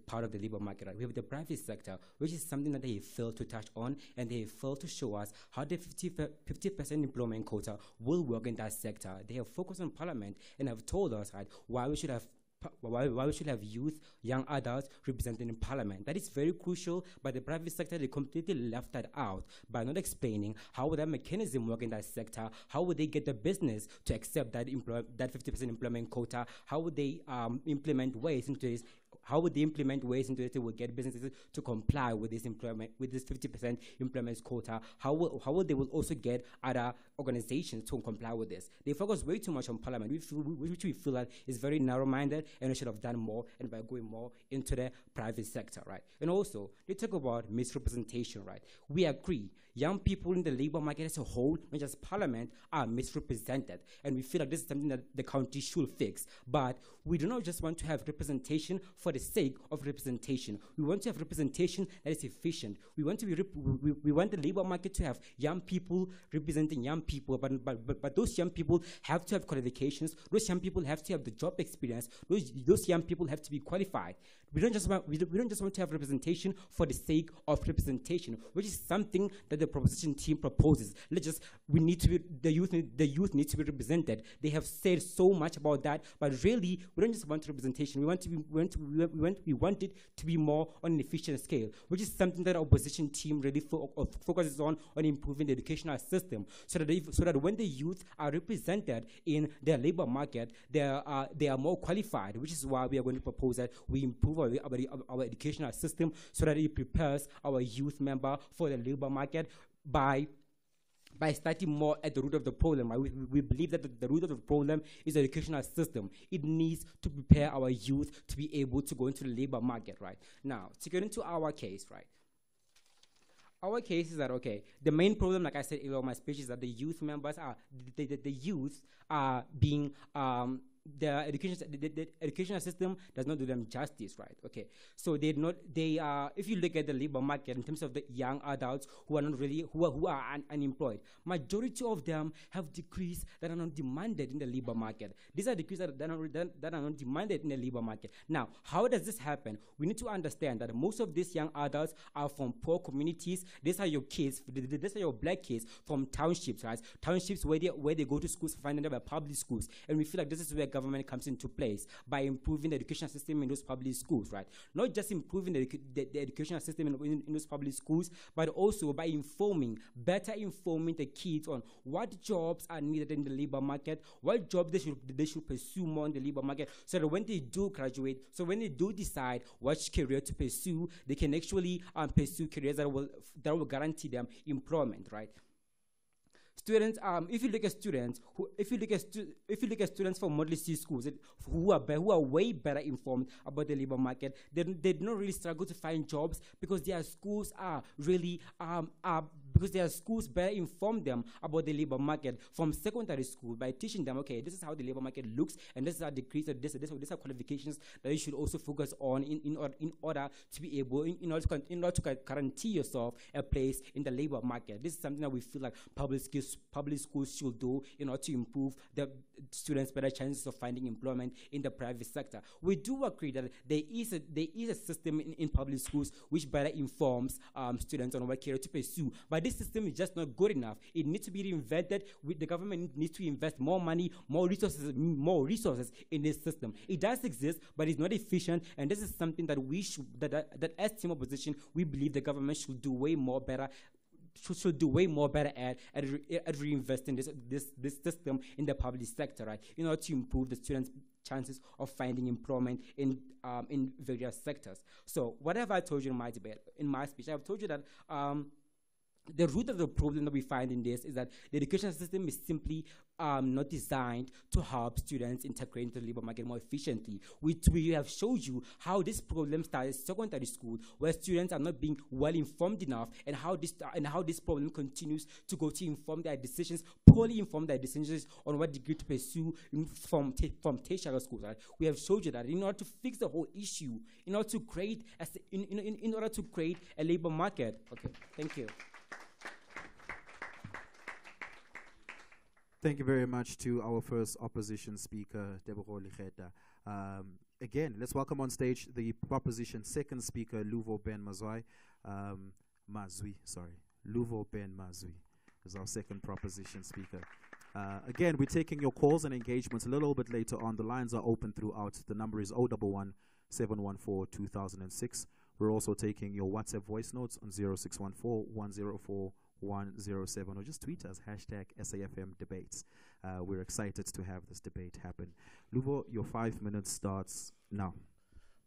part of the labor market, right? We have the private sector, which is something that they failed to touch on, and they failed to show us how the 50% employment quota will work in that sector. They have focused on parliament and have told us, right, why we should have youth, young adults represented in parliament. That is very crucial, but the private sector, they completely left that out by not explaining how would that mechanism work in that sector, how would they get the business to accept that 50% employment quota, how would they implement ways into this, how would they implement ways into it to get businesses to comply with this 50% employment quota? How will they will also get other organizations to comply with this? They focus way too much on parliament, which we feel like is very narrow-minded, and we should have done more, and by going more into the private sector, right? And also, they talk about misrepresentation, right? We agree, young people in the labor market as a whole, not just parliament, are misrepresented, and we feel like this is something that the country should fix. But we do not just want to have representation for the sake of representation. We want to have representation that is efficient. We want the labor market to have young people representing young people, but those young people have to have qualifications. Those young people have to have the job experience. Those young people have to be qualified. We don't just want to have representation for the sake of representation, which is something that the proposition team proposes. The youth need to be represented. They have said so much about that, but really we don't just want representation. We want it to be more on an efficient scale, which is something that the opposition team really focuses on improving the educational system, so that when the youth are represented in the labor market, they are more qualified, which is why we are going to propose that we improve our educational system so that it prepares our youth member for the labor market by starting more at the root of the problem. We believe that the root of the problem is the educational system. It needs to prepare our youth to be able to go into the labor market, right? Now, to get into our case, right? Our case is that, okay, the main problem, like I said earlier in my speech, is that the youth members the youth are being, the educational system does not do them justice, right? Okay, so if you look at the labor market in terms of the young adults who are unemployed, majority of them have degrees that are not demanded in the labor market. These are degrees that are not demanded in the labor market. Now, how does this happen? We need to understand that most of these young adults are from poor communities. These are your kids, these are your black kids from townships, right? Townships where they go to schools funded by public schools. And we feel like this is where government comes into place by improving the education system in those public schools, right? Not just improving the educational system in those public schools, but also by better informing the kids on what jobs are needed in the labor market, what jobs they should pursue more in the labor market, so that when they do graduate, so when they do decide which career to pursue, they can actually pursue careers that will guarantee them employment, right? Students, if you look at students from Model C schools who are way better informed about the labor market, they don't really struggle to find jobs because their schools are really because their schools better inform them about the labor market from secondary school by teaching them, okay, this is how the labor market looks, and this is our degrees, these are qualifications that you should also focus on in order to be able in order to guarantee yourself a place in the labor market. This is something that we feel like public schools should do in order to improve the students' better chances of finding employment in the private sector. We do agree that there is a system in public schools which better informs students on what career to pursue, but this system is just not good enough. It needs to be reinvented. The government needs to invest more money, more resources in this system. It does exist, but it's not efficient, and this is something that that as team opposition, we believe the government should do way more better at reinvesting this system in the public sector, right? In order to improve the students' chances of finding employment in various sectors. So whatever I told you in my speech, I've told you that the root of the problem that we find in this is that the education system is simply not designed to help students integrate into the labor market more efficiently. We have showed you how this problem started in secondary school, where students are not being well informed enough, and how this problem continues to go to inform their decisions, poorly inform their decisions on what degree to pursue from tertiary schools. Right? We have showed you that in order to fix the whole issue, in order to create a labor market. Okay, thank you. Thank you very much to our first opposition speaker, Deborah Ligeta. Again, let's welcome on stage the proposition second speaker, Luvo Ben Mazwi. Luvo Ben Mazwi is our second proposition speaker. Again, we're taking your calls and engagements a little bit later on. The lines are open throughout. The number is 011 714 2006. We're also taking your WhatsApp voice notes on 0614 104 107, or just tweet us, #SAFM debates. We're excited to have this debate happen. Luvo, your 5 minutes starts now.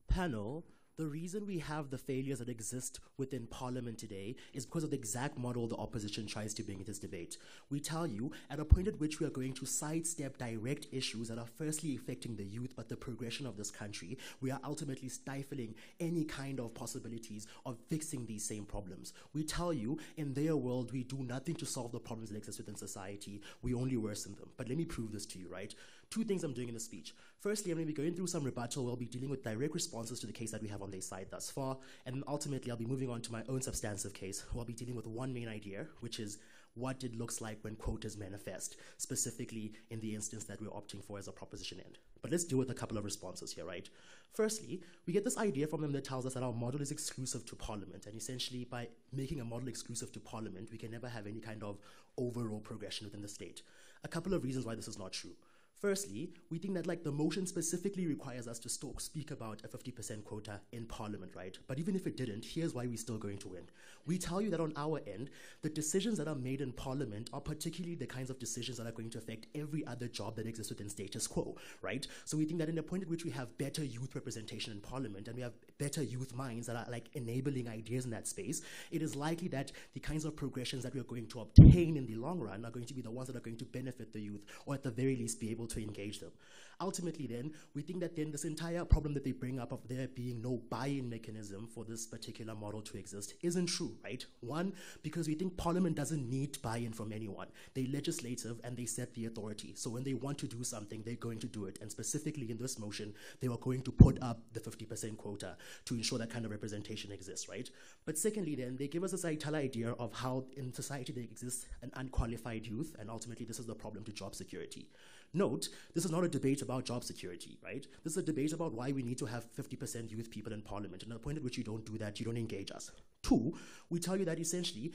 Panel, the reason we have the failures that exist within Parliament today is because of the exact model the opposition tries to bring in this debate. We tell you, at a point at which we are going to sidestep direct issues that are firstly affecting the youth but the progression of this country, we are ultimately stifling any kind of possibilities of fixing these same problems. We tell you, in their world, we do nothing to solve the problems that exist within society. We only worsen them. But let me prove this to you, right? Two things I'm doing in the speech. Firstly, I'm going to be going through some rebuttal where I'll be dealing with direct responses to the case that we have on their side thus far, and then ultimately I'll be moving on to my own substantive case, where I'll be dealing with one main idea, which is what it looks like when quotas manifest, specifically in the instance that we're opting for as a proposition end. But let's deal with a couple of responses here, right? Firstly, we get this idea from them that tells us that our model is exclusive to Parliament, and essentially by making a model exclusive to Parliament, we can never have any kind of overall progression within the state. A couple of reasons why this is not true. Firstly, we think that the motion specifically requires us to speak about a 50% quota in Parliament, right? But even if it didn't, here's why we're still going to win. We tell you that on our end, the decisions that are made in Parliament are particularly the kinds of decisions that are going to affect every other job that exists within status quo, right? So we think that in the point at which we have better youth representation in Parliament and we have better youth minds that are enabling ideas in that space, it is likely that the kinds of progressions that we are going to obtain in the long run are going to be the ones that are going to benefit the youth, or at the very least be able to engage them. Ultimately then, we think that then this entire problem that they bring up of there being no buy-in mechanism for this particular model to exist isn't true, right? One, because we think Parliament doesn't need buy-in from anyone. They're legislative and they set the authority. So when they want to do something, they're going to do it. And specifically in this motion, they were going to put up the 50% quota to ensure that kind of representation exists, right? But secondly then, they give us this idea of how in society there exists an unqualified youth, and ultimately this is the problem to job security. Note, this is not a debate about job security, right? This is a debate about why we need to have 50% youth people in Parliament. And at the point at which you don't do that, you don't engage us. Two, we tell you that essentially,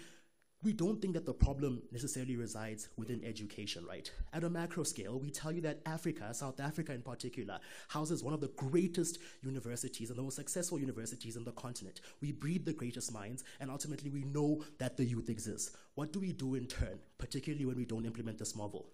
we don't think that the problem necessarily resides within education, right? At a macro scale, we tell you that Africa, South Africa in particular, houses one of the greatest universities and the most successful universities in the continent. We breed the greatest minds, and ultimately we know that the youth exists. What do we do in turn, particularly when we don't implement this model?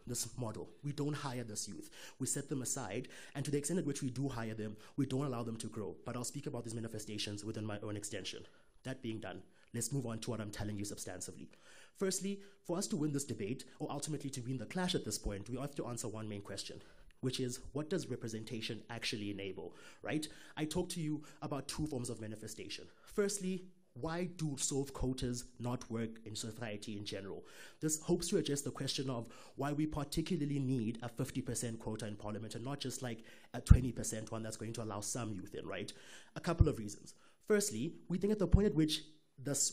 We don't hire this youth. We set them aside, and to the extent at which we do hire them, we don't allow them to grow. But I'll speak about these manifestations within my own extension. That being done, let's move on to what I'm telling you substantively. Firstly, for us to win this debate, or ultimately to win the clash at this point, we have to answer one main question, which is, what does representation actually enable, right? I talked to you about two forms of manifestation. Firstly, why do soft quotas not work in society in general? This hopes to address the question of why we particularly need a 50% quota in Parliament and not just like a 20% one that's going to allow some youth in, right? A couple of reasons. Firstly, we think at the point at which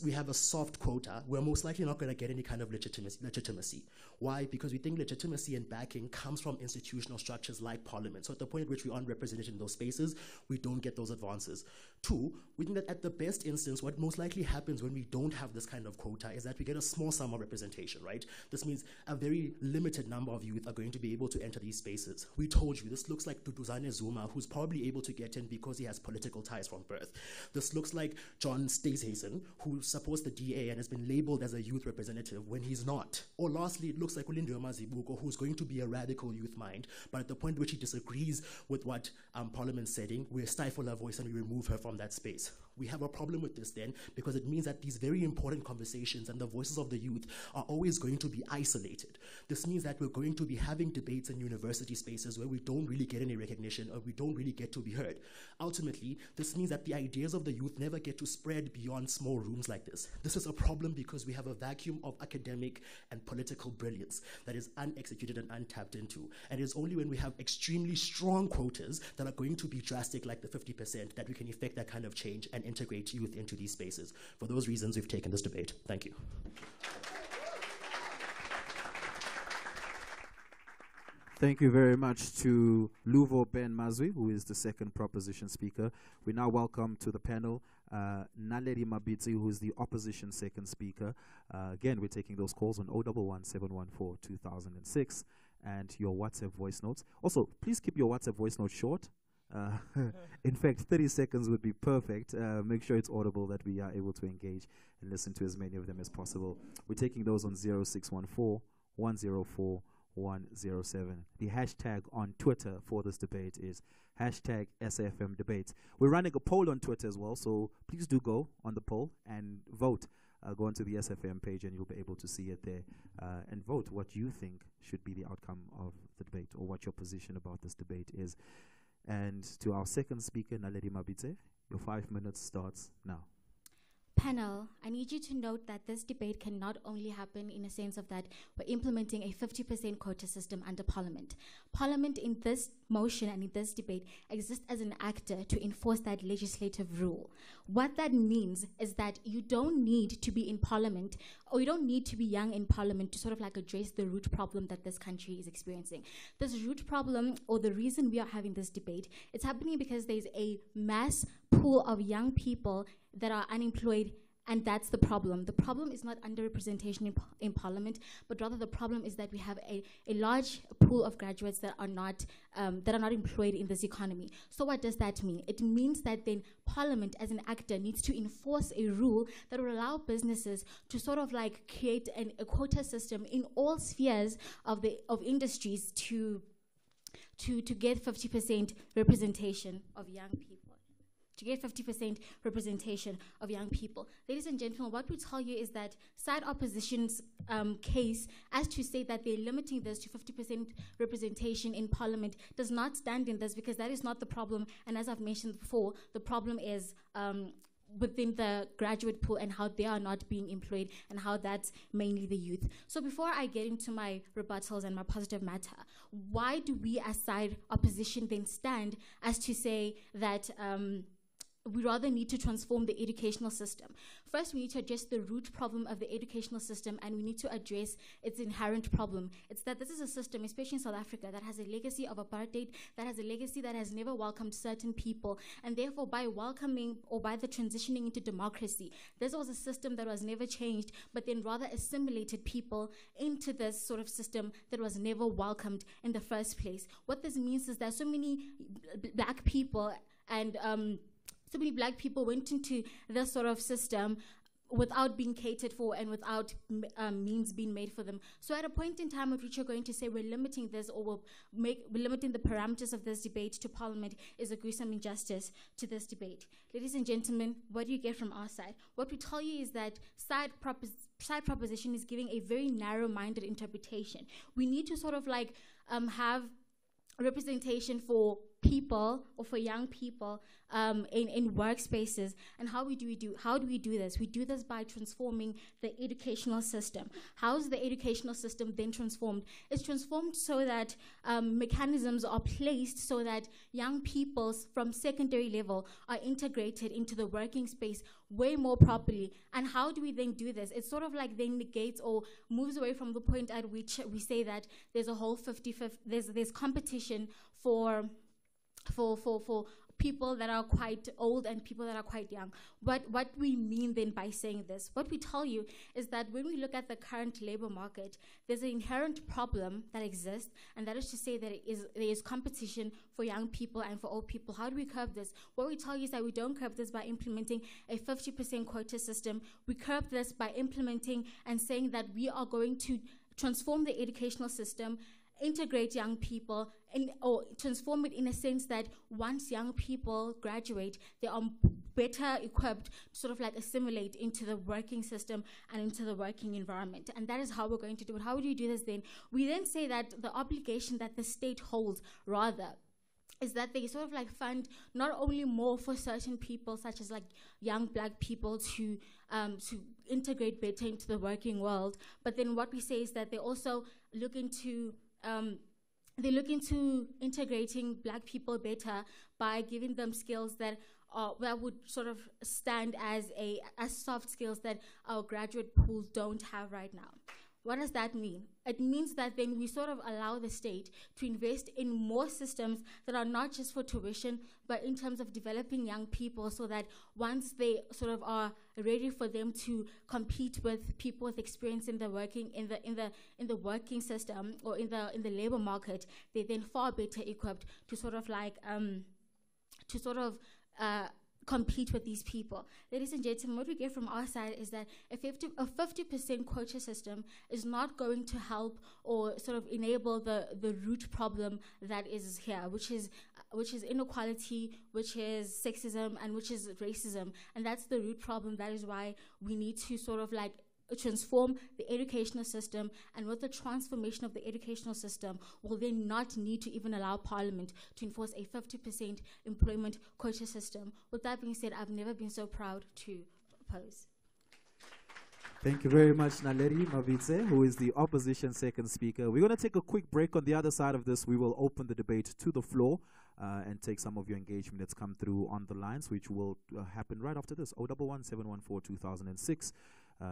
we have a soft quota, we're most likely not going to get any kind of legitimacy. Why? Because we think legitimacy and backing comes from institutional structures like Parliament. So at the point at which we aren't represented in those spaces, we don't get those advances. Two, we think that at the best instance, what most likely happens when we don't have this kind of quota is that we get a small sum of representation, right? This means a very limited number of youth are going to be able to enter these spaces. We told you, this looks like Duduzane Zuma, who's probably able to get in because he has political ties from birth. This looks like John Steenhuisen, who supports the DA and has been labeled as a youth representative when he's not. Or lastly, it looks like Ulindiwe Mazibuko, who's going to be a radical youth mind, but at the point at which he disagrees with what Parliament's setting, we stifle her voice and we remove her from that space. We have a problem with this then, because it means that these very important conversations and the voices of the youth are always going to be isolated. This means that we're going to be having debates in university spaces where we don't really get any recognition or we don't really get to be heard. Ultimately, this means that the ideas of the youth never get to spread beyond small rooms like this. This is a problem because we have a vacuum of academic and political brilliance that is unexecuted and untapped into. And it is only when we have extremely strong quotas that are going to be drastic, like the 50%, that we can effect that kind of change and integrate youth into these spaces. For those reasons, we've taken this debate. Thank you. Thank you very much to Luvo Ben Mazwi, who is the second proposition speaker. We now welcome to the panel Naledi Mabitsi, who is the opposition second speaker. Again, we're taking those calls on 011-714-2006 and your WhatsApp voice notes. Also, please keep your WhatsApp voice notes short. In fact, 30 seconds would be perfect. Make sure it's audible, that we are able to engage and listen to as many of them as possible. We're taking those on 0614-104-107. The hashtag on Twitter for this debate is hashtag SAFM debate. We're running a poll on Twitter as well, so please do go on the poll and vote. Go onto the SFM page and you'll be able to see it there and vote what you think should be the outcome of the debate or what your position about this debate is. And to our second speaker, Naledi Mabitsi, your 5 minutes starts now. Panel, I need you to note that this debate can not only happen in a sense of that we're implementing a 50% quota system under Parliament. Parliament in this motion and in this debate exists as an actor to enforce that legislative rule. What that means is that you don't need to be in Parliament, or you don't need to be young in Parliament to sort of like address the root problem that this country is experiencing. This root problem, or the reason we are having this debate, it's happening because there's a mass pool of young people that are unemployed, and that's the problem. The problem is not underrepresentation in Parliament, but rather the problem is that we have a large pool of graduates that are not employed in this economy. So what does that mean? It means that then Parliament as an actor needs to enforce a rule that will allow businesses to sort of like create a quota system in all spheres of industries to get 50% representation of young people. To get 50% representation of young people. Ladies and gentlemen, what we tell you is that side opposition's case as to say that they're limiting this to 50% representation in Parliament does not stand in this, because that is not the problem. And as I've mentioned before, the problem is within the graduate pool and how they are not being employed and how that's mainly the youth. So before I get into my rebuttals and my positive matter, why do we as side opposition then stand as to say that we rather need to transform the educational system? First, we need to address the root problem of the educational system, and we need to address its inherent problem. It's that this is a system, especially in South Africa, that has a legacy of apartheid, that has a legacy that has never welcomed certain people, and therefore by welcoming or by the transitioning into democracy, this was a system that was never changed, but then rather assimilated people into this sort of system that was never welcomed in the first place. What this means is that so many black people and so many black people went into this sort of system without being catered for and without means being made for them. So at a point in time at which you're going to say we're limiting this, or we're limiting the parameters of this debate to Parliament, is a gruesome injustice to this debate. Ladies and gentlemen, what do you get from our side? What we tell you is that side proposition is giving a very narrow-minded interpretation. We need to sort of like have representation for people or for young people in workspaces. And how do we do this? We do this by transforming the educational system. How is the educational system then transformed? It's transformed so that mechanisms are placed so that young people from secondary level are integrated into the working space way more properly. And how do we then do this? It's sort of like then negates or moves away from the point at which we say that there's a whole 50-50, there's competition for people that are quite old and people that are quite young. What we mean then by saying this, what we tell you is that when we look at the current labor market, there's an inherent problem that exists, and that is to say that there is competition for young people and for old people. How do we curb this? What we tell you is that we don't curb this by implementing a 50% quota system. We curb this by implementing and saying that we are going to transform the educational system, integrate young people, or transform it in a sense that once young people graduate, they are better equipped to sort of like assimilate into the working system and into the working environment. And that is how we're going to do it. How do we do this then? We then say that the obligation that the state holds, rather, is that they sort of like fund not only more for certain people, such as like young black people, to integrate better into the working world, but then what we say is that they also look into integrating black people better by giving them skills that would sort of stand as soft skills that our graduate pools don't have right now. What does that mean? It means that then we sort of allow the state to invest in more systems that are not just for tuition, but in terms of developing young people, so that once they sort of are ready for them to compete with people with experience in the working working system or in the labor market, they're then far better equipped to sort of like compete with these people. Ladies and gentlemen, what we get from our side is that a 50% quota system is not going to help or sort of enable the root problem that is here, which is inequality, which is sexism, and which is racism. And that's the root problem. That is why we need to sort of like transform the educational system, and with the transformation of the educational system, we'll then not need to even allow Parliament to enforce a 50% employment quota system. With that being said, I've never been so proud to propose. Thank you very much, Naleri Mavitse, who is the opposition second speaker. We're going to take a quick break. On the other side of this, we will open the debate to the floor and take some of your engagement that's come through on the lines, which will happen right after this. 011-714-2006.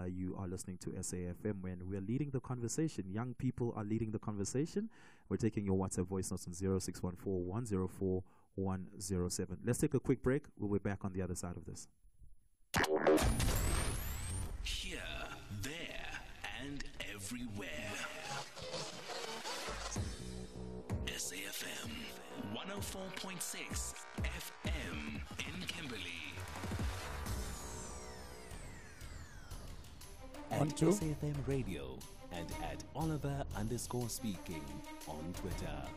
You are listening to SAFM when we're leading the conversation. Young people are leading the conversation. We're taking your WhatsApp voice notes on 0614-104-107. Let's take a quick break. We'll be back on the other side of this. Here, there, and everywhere. SAFM 104.6 FM in Kimberley. At SAFM Radio and at Oliver_speaking on Twitter.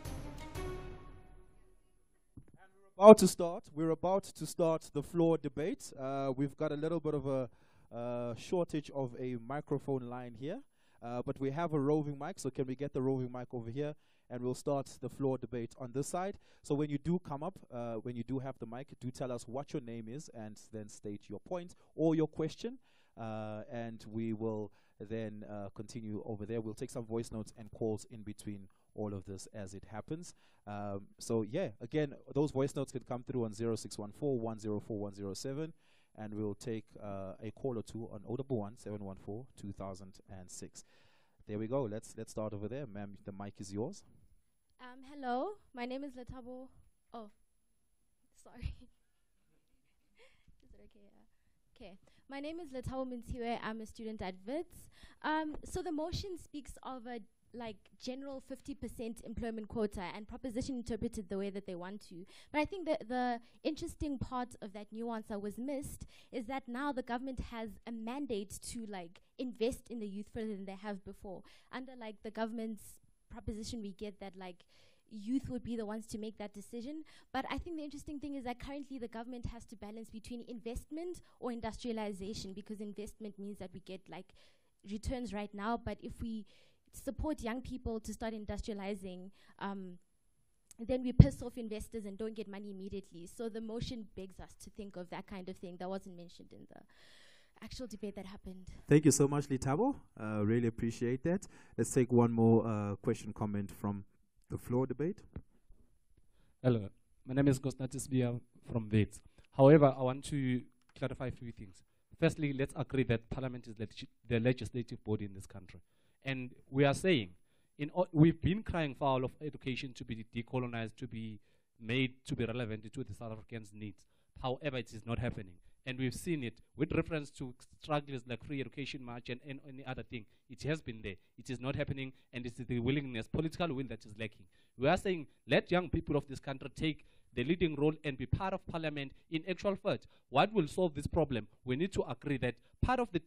We're about to start the floor debate. We've got a little bit of a shortage of a microphone line here, but we have a roving mic, so can we get the roving mic over here, and we'll start the floor debate on this side. So when you do come up, when you do have the mic, do tell us what your name is and then state your point or your question, and we will then continue over there. We'll take some voice notes and calls in between all of this as it happens. So yeah, again, those voice notes can come through on 0614-104-107, and we'll take a call or two on 011-714-2006. There we go. Let's start over there. Ma'am, the mic is yours. Hello, my name is Letabo. Oh, sorry. Is it okay? Okay. My name is Letabo Mintiwe. I'm a student at WITS. So the motion speaks of a general 50% employment quota, and proposition interpreted the way that they want to. But I think that the interesting part of that nuance that was missed is that now the government has a mandate to invest in the youth further than they have before. Under the government's proposition, we get that youth would be the ones to make that decision. But I think the interesting thing is that currently the government has to balance between investment or industrialization, because investment means that we get returns right now, but if we support young people to start industrializing, then we piss off investors and don't get money immediately. So the motion begs us to think of that kind of thing that wasn't mentioned in the actual debate that happened. Thank you so much, Litabo. Really appreciate that. Let's take one more question comment from the floor debate. Hello, my name is Gosnatis Bia from WITS. However, I want to clarify a few things. Firstly, let's agree that Parliament is the legislative body in this country. And we are saying, we've been crying foul of education to be decolonized, to be made to be relevant to the South Africans' needs. However, it is not happening. And we've seen it with reference to struggles like free education march and any other thing. It has been there. It is not happening, and it's the willingness, political will that is lacking. We are saying, let young people of this country take the leading role and be part of Parliament. In actual fact, what will solve this problem? We need to agree that part of the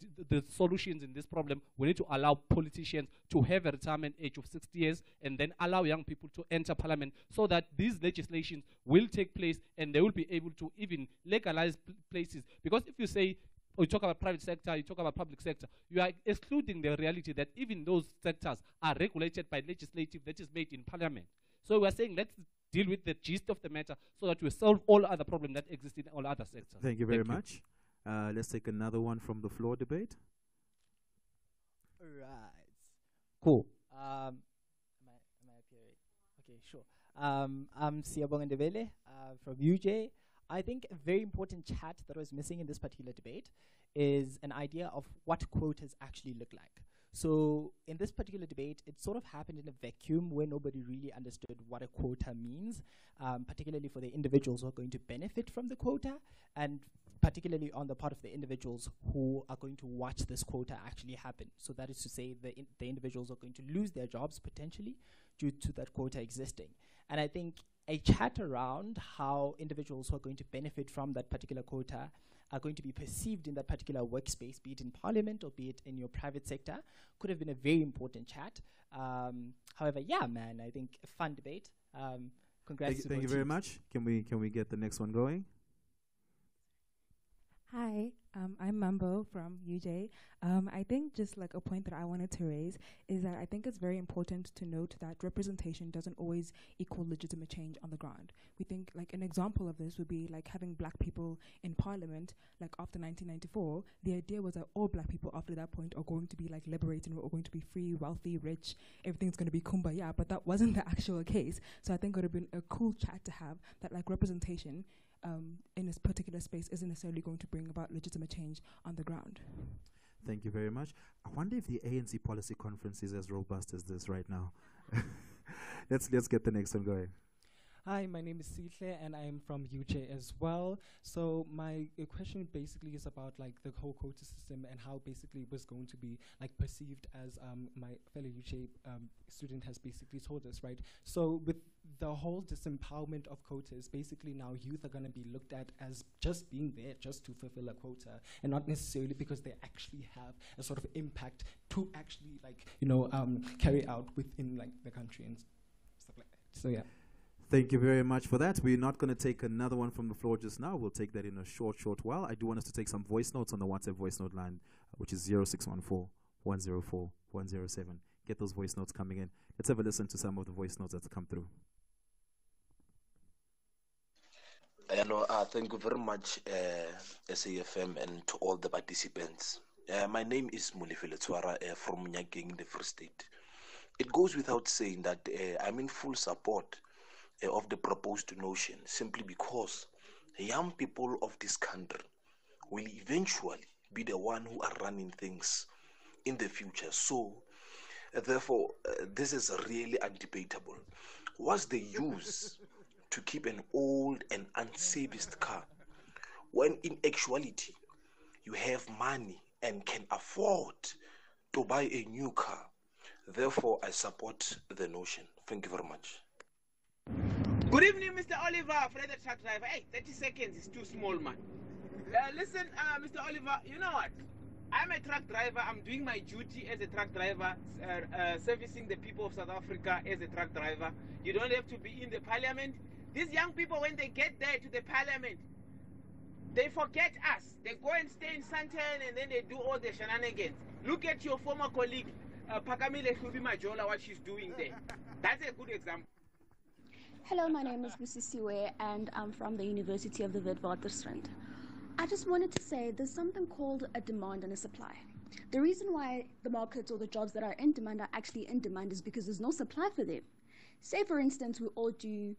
solutions in this problem, we need to allow politicians to have a retirement age of 60 years and then allow young people to enter Parliament so that these legislations will take place and they will be able to even legalize places. Because if you say, you talk about private sector, you talk about public sector, you are excluding the reality that even those sectors are regulated by legislative that is made in Parliament. So we are saying, let's deal with the gist of the matter so that we solve all other problems that exist in all other sectors. Thank you very much. Let's take another one from the floor debate. All right. Cool. Am I appearing? Okay, sure. I'm Siyabonga Ndebele from UJ. I think a very important chat that was missing in this particular debate is an idea of what quotas actually look like. So in this particular debate, it sort of happened in a vacuum where nobody really understood what a quota means, particularly for the individuals who are going to benefit from the quota, and particularly on the part of the individuals who are going to watch this quota actually happen. So that is to say the individuals are going to lose their jobs potentially due to that quota existing. And I think a chat around how individuals who are going to benefit from that particular quota are going to be perceived in that particular workspace, be it in Parliament or be it in your private sector, could have been a very important chat. However, yeah, man, I think a fun debate. Congrats. Thank you very much. Can we get the next one going? Hi, I'm Mambo from UJ. I think just like a point that I wanted to raise is that I think it's very important to note that representation doesn't always equal legitimate change on the ground. We think like an example of this would be like having black people in parliament, like after 1994, the idea was that all black people after that point are going to be like liberated, we're all going to be free, wealthy, rich, everything's going to be kumbaya, but that wasn't the actual case. So I think it would have been a cool chat to have that like representation in this particular space isn't necessarily going to bring about legitimate change on the ground. Thank you very much. I wonder if the ANC policy conference is as robust as this right now. Let's get the next one going. Hi, my name is Sihle and I am from UJ as well. So my question basically is about like the whole quota system and how basically it was going to be like perceived as my fellow UJ student has basically told us, right? So with the whole disempowerment of quotas, basically now youth are going to be looked at as just being there just to fulfill a quota and not necessarily because they actually have a sort of impact to actually like, carry out within like the country and stuff like that. So yeah. Thank you very much for that. We're not going to take another one from the floor just now. We'll take that in a short while. I do want us to take some voice notes on the WhatsApp voice note line, which is 0614-104-107. Get those voice notes coming in. Let's have a listen to some of the voice notes that come through. Hello, thank you very much, SAFM, and to all the participants. My name is Mulifile Tswara from Nyakeng, the Free State. It goes without saying that I'm in full support of the proposed notion, simply because young people of this country will eventually be the one who are running things in the future. So, therefore, this is really undebatable. What's the use to keep an old and unserviced car when in actuality you have money and can afford to buy a new car? Therefore, I support the notion. Thank you very much. Good evening, Mr. Oliver, Fred the truck driver. Hey, 30 seconds is too small, man. Listen, Mr. Oliver, you know what? I'm a truck driver. I'm doing my duty as a truck driver, servicing the people of South Africa as a truck driver. You don't have to be in the parliament. These young people, when they get there to the parliament, they forget us. They go and stay in Sandton and then they do all the shenanigans. Look at your former colleague, Pakamile Hlubi Majola, what she's doing there. That's a good example. Hello, my name is Busisiwe and I'm from the University of the Witwatersrand. I just wanted to say there's something called a demand and a supply. The reason why the markets or the jobs that are in demand are actually in demand is because there's no supply for them. Say, for instance, we all do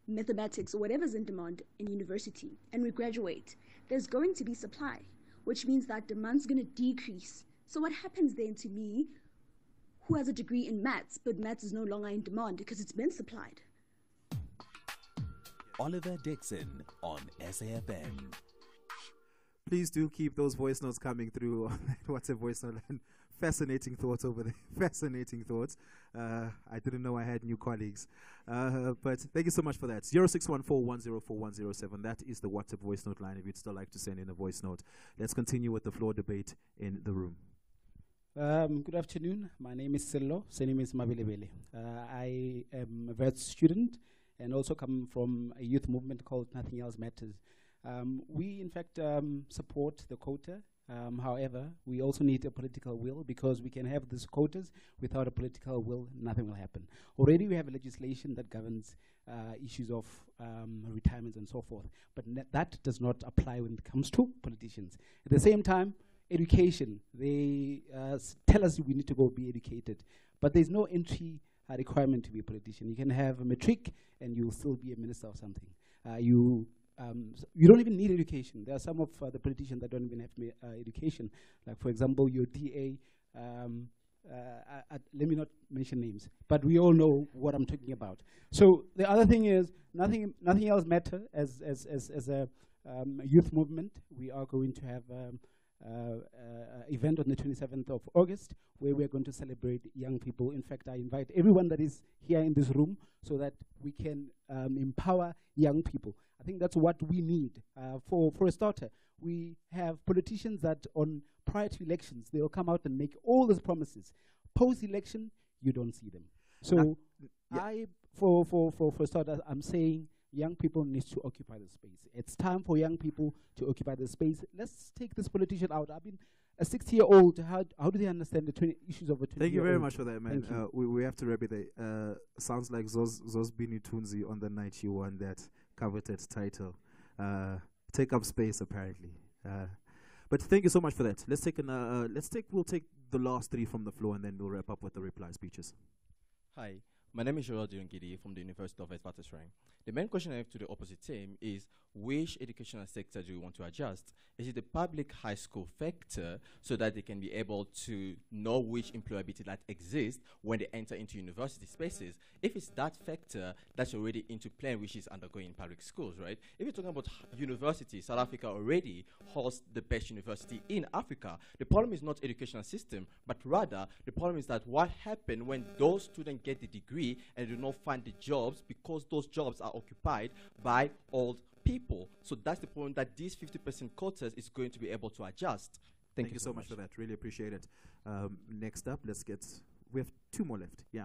mathematics or whatever's in demand in university and we graduate. There's going to be supply, which means that demand's going to decrease. So what happens then to me, who has a degree in maths, but maths is no longer in demand because it's been supplied? Oliver Dixon on SAFM. Please do keep those voice notes coming through on that WhatsApp voice note line. Fascinating thoughts over there. Fascinating thoughts. I didn't know I had new colleagues. But thank you so much for that. 0614-104-107. That is the WhatsApp voice note line if you'd still like to send in a voice note. Let's continue with the floor debate in the room. Good afternoon. My name is Sello. My name is Mabilebele. I am a vet student and also come from a youth movement called Nothing Else Matters. We, in fact, support the quota. However, we also need a political will, because we can have these quotas without a political will, nothing will happen. Already we have a legislation that governs issues of retirements and so forth, but that does not apply when it comes to politicians. At the same time, education, they tell us we need to go be educated, but there's no entry requirement to be a politician. You can have a matric and you'll still be a minister or something. You don't even need education. There are some of the politicians that don't even have education. Like, for example, your DA, let me not mention names, but we all know what I'm talking about. So the other thing is, nothing else matters. As a youth movement, we are going to have event on the 27th of August where we're going to celebrate young people. In fact, I invite everyone that is here in this room so that we can empower young people. I think that's what we need. For a starter, we have politicians that on prior to elections, they'll come out and make all these promises. Post-election, you don't see them. So for starters, I'm saying young people need to occupy the space. It's time for young people to occupy the space. Let's take this politician out. I mean, a 60-year-old, how do they understand the 20 issues of a 20-year-old? Thank you very much for that, man. We have to wrap it there. Sounds like Zosbini Tunzi on the night you won that coveted title. Take up space, apparently. But thank you so much for that. We'll take the last three from the floor, and then we'll wrap up with the reply speeches. Hi, my name is Joel Diongidi from the University of Witwatersrand. The main question I have to the opposite team is, which educational sector do we want to adjust? Is it the public high school sector so that they can be able to know which employability that exists when they enter into university spaces? If it's that factor that's already into play, which is undergoing public schools, right? If you're talking about university, South Africa already hosts the best university in Africa. The problem is not educational system, but rather the problem is that what happened when those students get the degree and do not find the jobs because those jobs are occupied by old people. So that's the point that these 50% quotas is going to be able to adjust. Thank you so much for that. Really appreciate it. Next up, we have two more left. Yeah.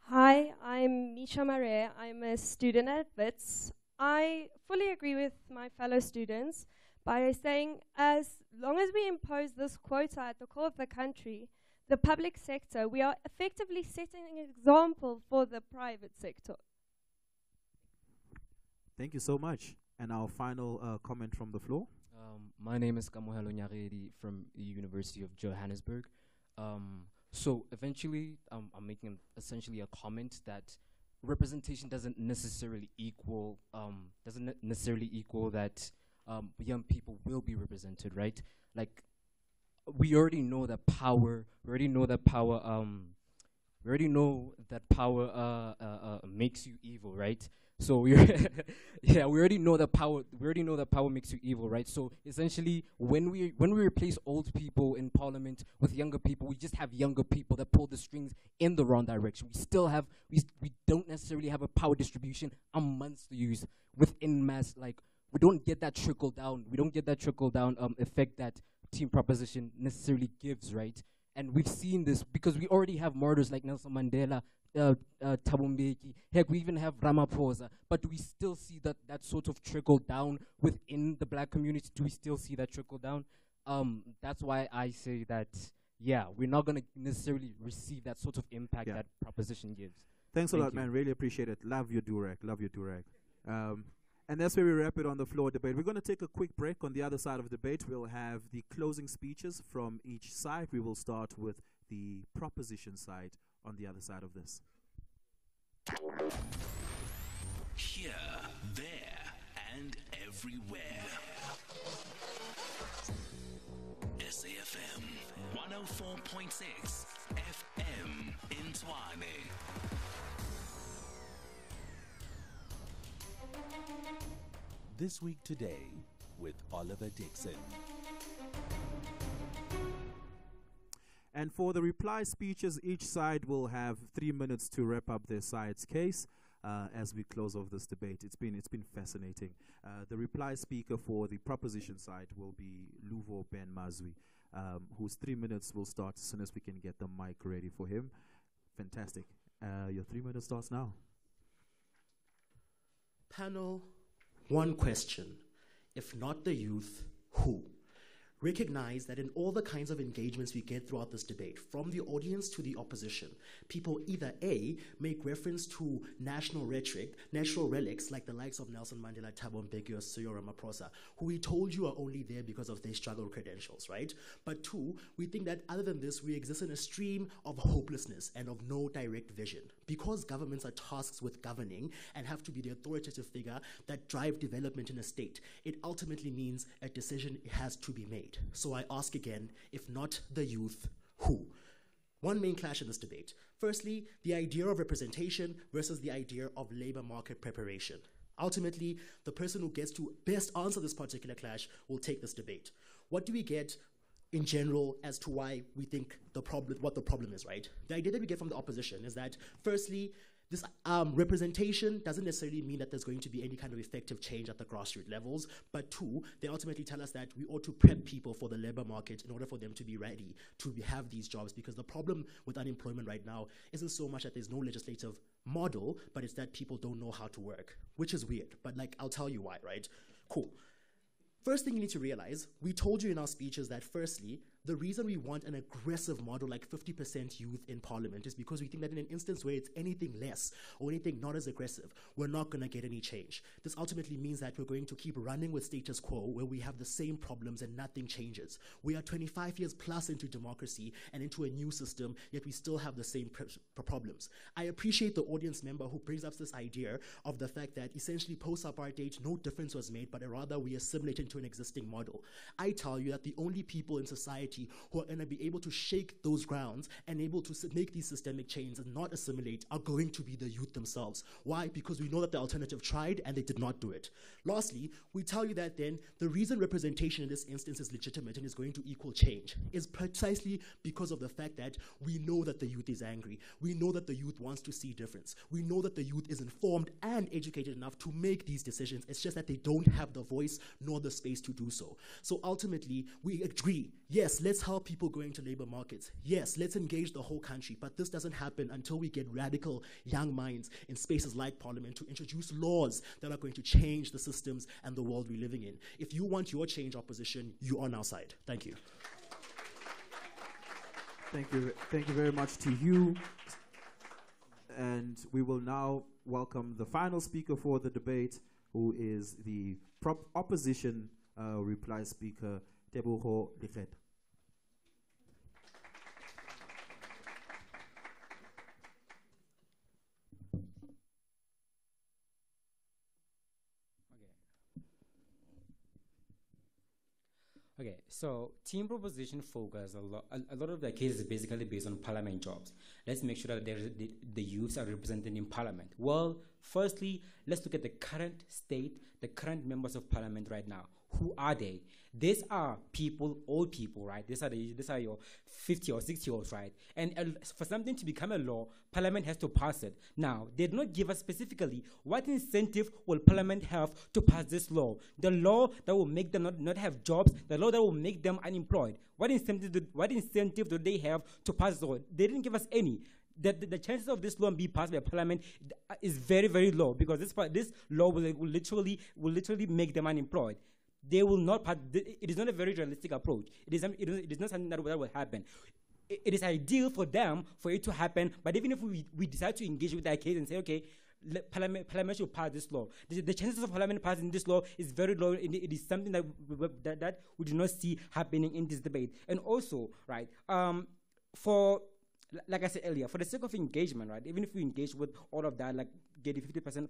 Hi, I'm Misha Mare. I'm a student at WITS. I fully agree with my fellow students by saying as long as we impose this quota at the core of the country, the public sector, we are effectively setting an example for the private sector. Thank you so much. And our final comment from the floor. My name is Kamohelo Nyaredi from the University of Johannesburg. So eventually, I'm making essentially a comment that representation doesn't necessarily equal that young people will be represented, right? Like, we already know that power. We already know that power makes you evil, right? So we already know that power. We already know that power makes you evil, right? So essentially, when we replace old people in parliament with younger people, we just have younger people that pull the strings in the wrong direction. We still have we don't necessarily have a power distribution amongst the youth within mass. Like, we don't get that trickle down. We don't get that trickle down effect that team proposition necessarily gives, right? And we've seen this because we already have martyrs like Nelson Mandela, Thabo Mbeki. Heck, we even have Ramaphosa. But do we still see that sort of trickle down within the black community? Do we still see that trickle down? That's why I say that, yeah, we're not going to necessarily receive that sort of impact that proposition gives. Thanks a lot, man. Really appreciate it. Love your durag. Love your durag. And that's where we wrap it on the floor debate. We're going to take a quick break. On the other side of the debate, we'll have the closing speeches from each side. We will start with the proposition side on the other side of this. Here, there, and everywhere. SAFM 104.6 FM in Tshwane. This Week Today with Oliver Dixon. And for the reply speeches, each side will have 3 minutes to wrap up their side's case as we close off this debate. It's been fascinating. The reply speaker for the proposition side will be Luvo Ben Mazwi, whose 3 minutes will start as soon as we can get the mic ready for him. Fantastic. Your 3 minutes starts now. Panel, one question. If not the youth, who? Recognize that in all the kinds of engagements we get throughout this debate, from the audience to the opposition, people either A, make reference to national rhetoric, national relics like the likes of Nelson Mandela, Thabo Mbeki, or Cyril Ramaphosa, who we told you are only there because of their struggle credentials, right? But two, we think that other than this, we exist in a stream of hopelessness and of no direct vision. Because governments are tasked with governing and have to be the authoritative figure that drive development in a state, it ultimately means a decision has to be made. So I ask again, if not the youth, who? One main clash in this debate. Firstly, the idea of representation versus the idea of labor market preparation. Ultimately, the person who gets to best answer this particular clash will take this debate. What do we get in general as to why we think what the problem is, right? The idea that we get from the opposition is that, firstly, This representation doesn't necessarily mean that there's going to be any kind of effective change at the grassroots levels, but two, they ultimately tell us that we ought to prep people for the labor market in order for them to be ready to have these jobs, because the problem with unemployment right now isn't so much that there's no legislative model, but it's that people don't know how to work, which is weird, but like, I'll tell you why, right? Cool. First thing you need to realize, we told you in our speeches that firstly, the reason we want an aggressive model like 50% youth in parliament is because we think that in an instance where it's anything less or anything not as aggressive, we're not going to get any change. This ultimately means that we're going to keep running with status quo where we have the same problems and nothing changes. We are 25 years plus into democracy and into a new system, yet we still have the same problems. I appreciate the audience member who brings up this idea of the fact that essentially post-apartheid, no difference was made, but rather we assimilate into an existing model. I tell you that the only people in society who are going to be able to shake those grounds and able to make these systemic changes and not assimilate are going to be the youth themselves. Why? Because we know that the alternative tried and they did not do it. Lastly, we tell you that then the reason representation in this instance is legitimate and is going to equal change is precisely because of the fact that we know that the youth is angry. We know that the youth wants to see difference. We know that the youth is informed and educated enough to make these decisions. It's just that they don't have the voice nor the space to do so. So ultimately, we agree, yes, let's help people go into labor markets. Yes, let's engage the whole country, but this doesn't happen until we get radical young minds in spaces like Parliament to introduce laws that are going to change the systems and the world we're living in. If you want your change, opposition, you're on our side. Thank you. Thank you very much to you. And we will now welcome the final speaker for the debate, who is the opposition reply speaker, Teboho Likhet. Okay, so team proposition focus a lot of the cases is basically based on parliament jobs. Let's make sure that the youths are represented in parliament. Well, firstly, let's look at the current state, the current members of parliament right now. Who are they? These are people, old people, right? These are your 50 or 60-year-olds, right? And for something to become a law, Parliament has to pass it. Now, they did not give us specifically what incentive will Parliament have to pass this law. The law that will make them not have jobs, the law that will make them unemployed. What incentive do they have to pass the law? They didn't give us any. The chances of this law being passed by Parliament is very, very low, because this law will literally make them unemployed. They will not. It is not a very realistic approach. It is not something that will happen. It is ideal for them for it to happen. But even if we decide to engage with that case and say, okay, Parliament should pass this law, the chances of Parliament passing this law is very low. It is something that we do not see happening in this debate. And also, right, like I said earlier, for the sake of engagement, right, even if we engage with all of that, like getting 50%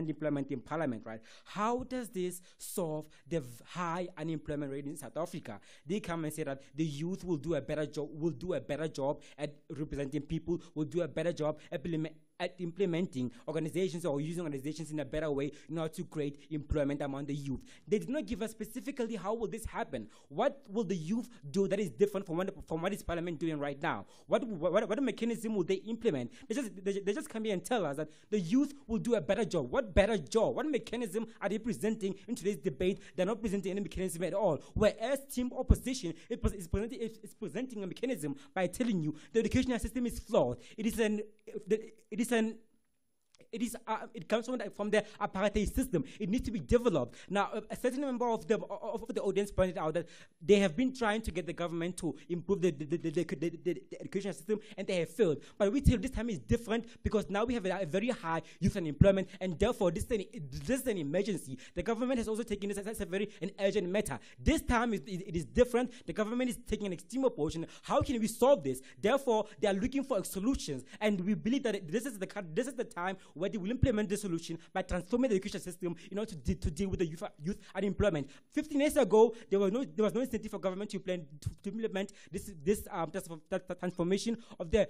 employment in Parliament, right, how does this solve the high unemployment rate in South Africa? They come and say that the youth will do a better job at representing people, will do a better job at implementing organizations or using organizations in a better way in order to create employment among the youth. They did not give us specifically how will this happen. What will the youth do that is different from what is Parliament doing right now? What mechanism will they implement? They just come here and tell us that the youth will do a better job. What better job? What mechanism are they presenting in today's debate? They're not presenting any mechanism at all. Whereas team opposition is presenting a mechanism by telling you the educational system is flawed. It comes from the apartheid system. It needs to be developed. Now, a certain member of the audience pointed out that they have been trying to get the government to improve the education system, and they have failed. But we tell this time is different, because now we have a very high youth unemployment, and therefore this is an emergency. The government has also taken this as an urgent matter. This time it is different. The government is taking an extreme approach. How can we solve this? Therefore, they are looking for solutions, and we believe that this is the time where they will implement the solution by transforming the education system in order to deal with the youth unemployment. 15 years ago, there was no incentive for government to implement this transformation of the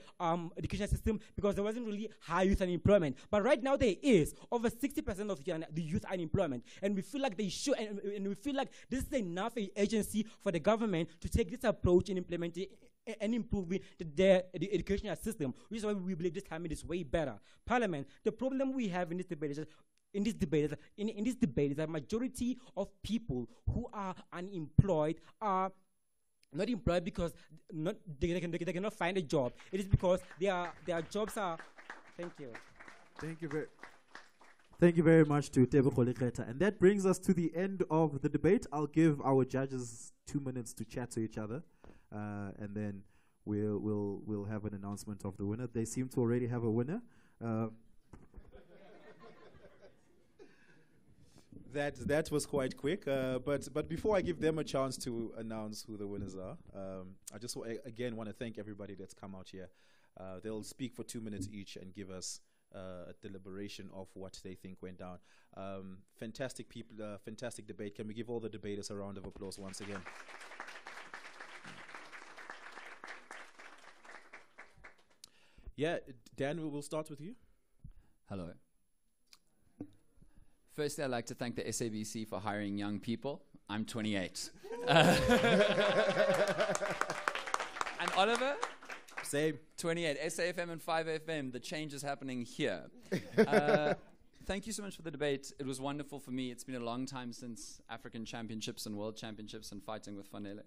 education system, because there wasn't really high youth unemployment. But right now there is over 60% of the youth unemployment, and we feel like they should, and we feel like this is enough agency for the government to take this approach and implement it and improving the educational system, which is why we believe this time it is way better. Parliament, the problem we have in this debate is that in this debate is that majority of people who are unemployed are not employed because they cannot find a job. It is because their jobs are. Thank you. Thank you very much to Tebo Koleketa. And that brings us to the end of the debate. I'll give our judges 2 minutes to chat to each other, and then we'll have an announcement of the winner. They seem to already have a winner. That was quite quick, but before I give them a chance to announce who the winners are, I just again want to thank everybody that's come out here. They'll speak for 2 minutes each and give us a deliberation of what they think went down. Fantastic people, fantastic debate. Can we give all the debaters a round of applause once again? Yeah, Dan, we will start with you. Hello. Firstly, I'd like to thank the SABC for hiring young people. I'm 28. And Oliver? Same. 28. SAFM and 5FM, the change is happening here. Thank you so much for the debate. It was wonderful for me. It's been a long time since African Championships and World Championships and fighting with Fanele.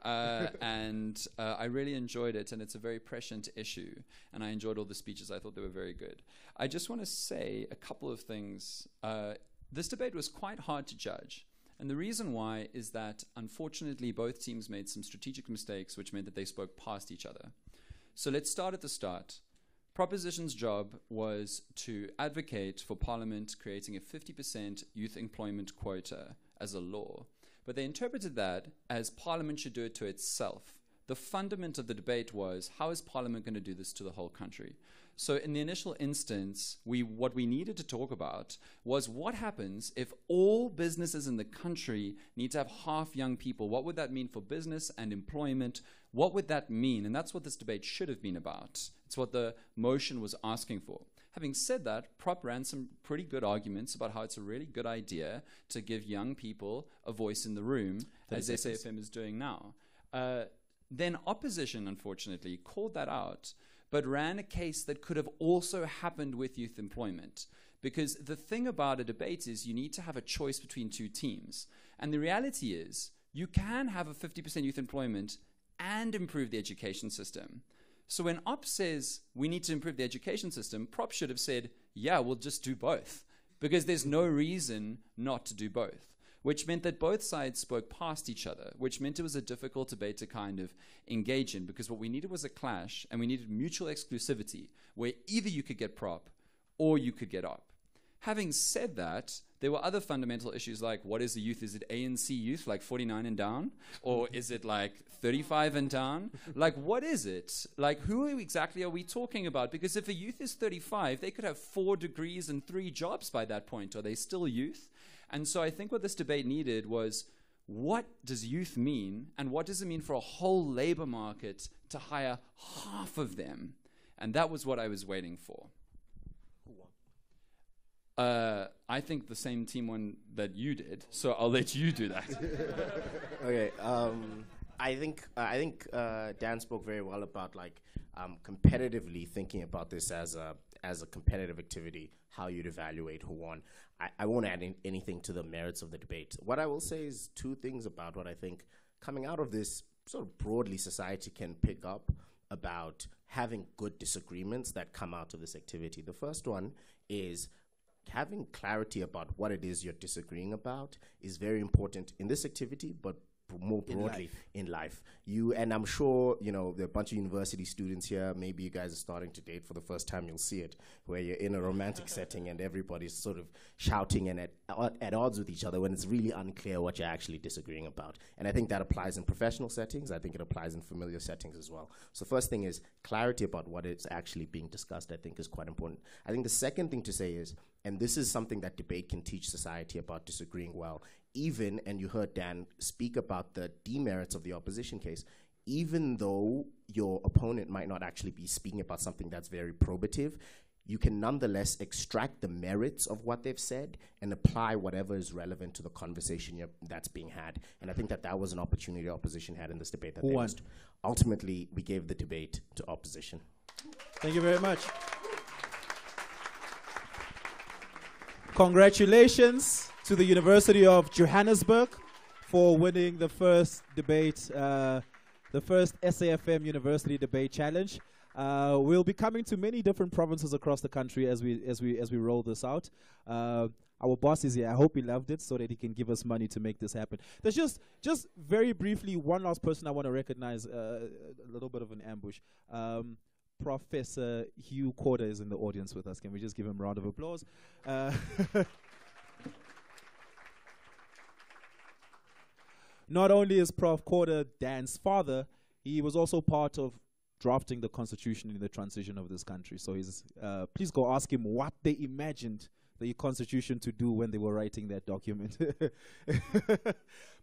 And I really enjoyed it, and it's a very prescient issue. And I enjoyed all the speeches. I thought they were very good. I just want to say a couple of things. This debate was quite hard to judge. And the reason why is that, unfortunately, both teams made some strategic mistakes, which meant that they spoke past each other. So let's start at the start. Proposition's job was to advocate for Parliament creating a 50% youth employment quota as a law. But they interpreted that as Parliament should do it to itself. The fundament of the debate was, how is Parliament going to do this to the whole country? So in the initial instance, what we needed to talk about was what happens if all businesses in the country need to have half young people? What would that mean for business and employment? What would that mean? And that's what this debate should have been about. It's what the motion was asking for. Having said that, Prop ran some pretty good arguments about how it's a really good idea to give young people a voice in the room, as SAFM is doing now. Then opposition, unfortunately, called that out, but ran a case that could have also happened with youth employment. Because the thing about a debate is you need to have a choice between two teams. And the reality is you can have a 50% youth employment and improve the education system. So when Op says we need to improve the education system, Prop should have said, yeah, we'll just do both. Because there's no reason not to do both. Which meant that both sides spoke past each other, which meant it was a difficult debate to kind of engage in, because what we needed was a clash, and we needed mutual exclusivity, where either you could get Prop or you could get Op. Having said that, there were other fundamental issues like, what is the youth? Is it ANC youth, like 49 and down? Or is it like 35 and down? Like, what is it? Like, who exactly are we talking about? Because if a youth is 35, they could have 4 degrees and 3 jobs by that point. Are they still youth? And so I think what this debate needed was, what does youth mean? And what does it mean for a whole labor market to hire half of them? And that was what I was waiting for. I think the same team won that you did, so I'll let you do that. Okay. I think Dan spoke very well about competitively thinking about this as a competitive activity, how you'd evaluate who won. I won't add anything to the merits of the debate. What I will say is 2 things about what I think coming out of this sort of broadly society can pick up about having good disagreements that come out of this activity. The first one is having clarity about what it is you're disagreeing about is very important in this activity, but more broadly in life. And I'm sure, there are a bunch of university students here. Maybe you guys are starting to date for the first time. You'll see it, where you're in a romantic setting and everybody's sort of shouting and at odds with each other when it's really unclear what you're actually disagreeing about. And I think that applies in professional settings. I think it applies in familiar settings as well. So first thing is clarity about what is actually being discussed, I think, is quite important. I think the second thing to say is, and this is something that debate can teach society about disagreeing well, and you heard Dan speak about the demerits of the opposition case, even though your opponent might not actually be speaking about something that's very probative, you can nonetheless extract the merits of what they've said and apply whatever is relevant to the conversation that's being had. And I think that was an opportunity opposition had in this debate. That Who they won? missed. Ultimately, we gave the debate to opposition. Thank you very much. Congratulations to the University of Johannesburg for winning the first debate, the first SAFM University Debate Challenge. We'll be coming to many different provinces across the country as we roll this out. Our boss is here. I hope he loved it so that he can give us money to make this happen. There's just very briefly one last person I want to recognize. A little bit of an ambush. Professor Hugh Corder is in the audience with us. Can we just give him a round of applause? Not only is Prof. Corder Dan's father, he was also part of drafting the constitution in the transition of this country. So please go ask him what they imagined the constitution to do when they were writing that document.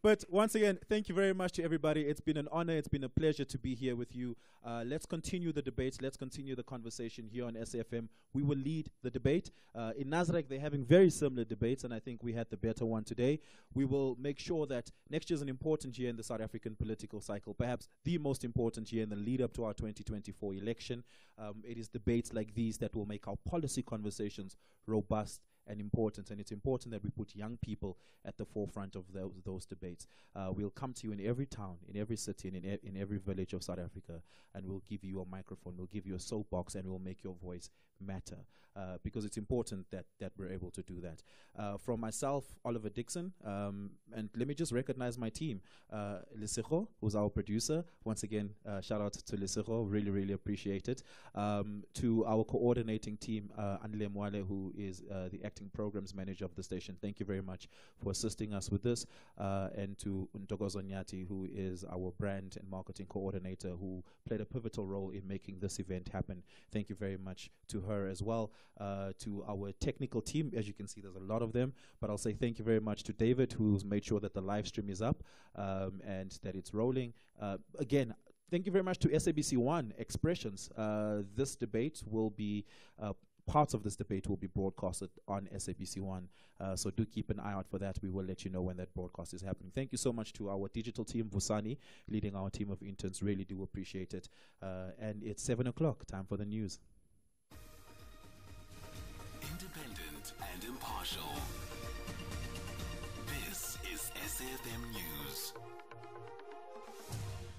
But once again, thank you very much to everybody. It's been an honor. It's been a pleasure to be here with you. Let's continue the debates. Let's continue the conversation here on SAFM. We will lead the debate. In Nasrec, they're having very similar debates, and I think we had the better one today. We will make sure that next year is an important year in the South African political cycle, perhaps the most important year in the lead up to our 2024 election. It is debates like these that will make our policy conversations robust and important, and it's important that we put young people at the forefront of those debates. We'll come to you in every town, in every city, and in every village of South Africa, and we'll give you a microphone, we'll give you a soapbox, and we'll make your voice matter, because it's important that we're able to do that. From myself, Oliver Dixon, and let me just recognize my team. Lesego, who's our producer. Once again, shout out to Lesego, really, really appreciate it. To our coordinating team, Anile Mwale, who is the acting programs manager of the station. Thank you very much for assisting us with this. And to Ntokozo Nyati, who is our brand and marketing coordinator, who played a pivotal role in making this event happen. Thank you very much to her as well. To our technical team, as you can see, there's a lot of them, but I'll say thank you very much to David, who's made sure that the live stream is up and that it's rolling. Again, thank you very much to SABC One Expressions. This debate will be parts of this debate will be broadcasted on SABC One, so do keep an eye out for that. We will let you know when that broadcast is happening. Thank you so much to our digital team, Vusani, leading our team of interns. Really do appreciate it. And it's 7 o'clock, time for the news. Independent and impartial. This is SAFM News.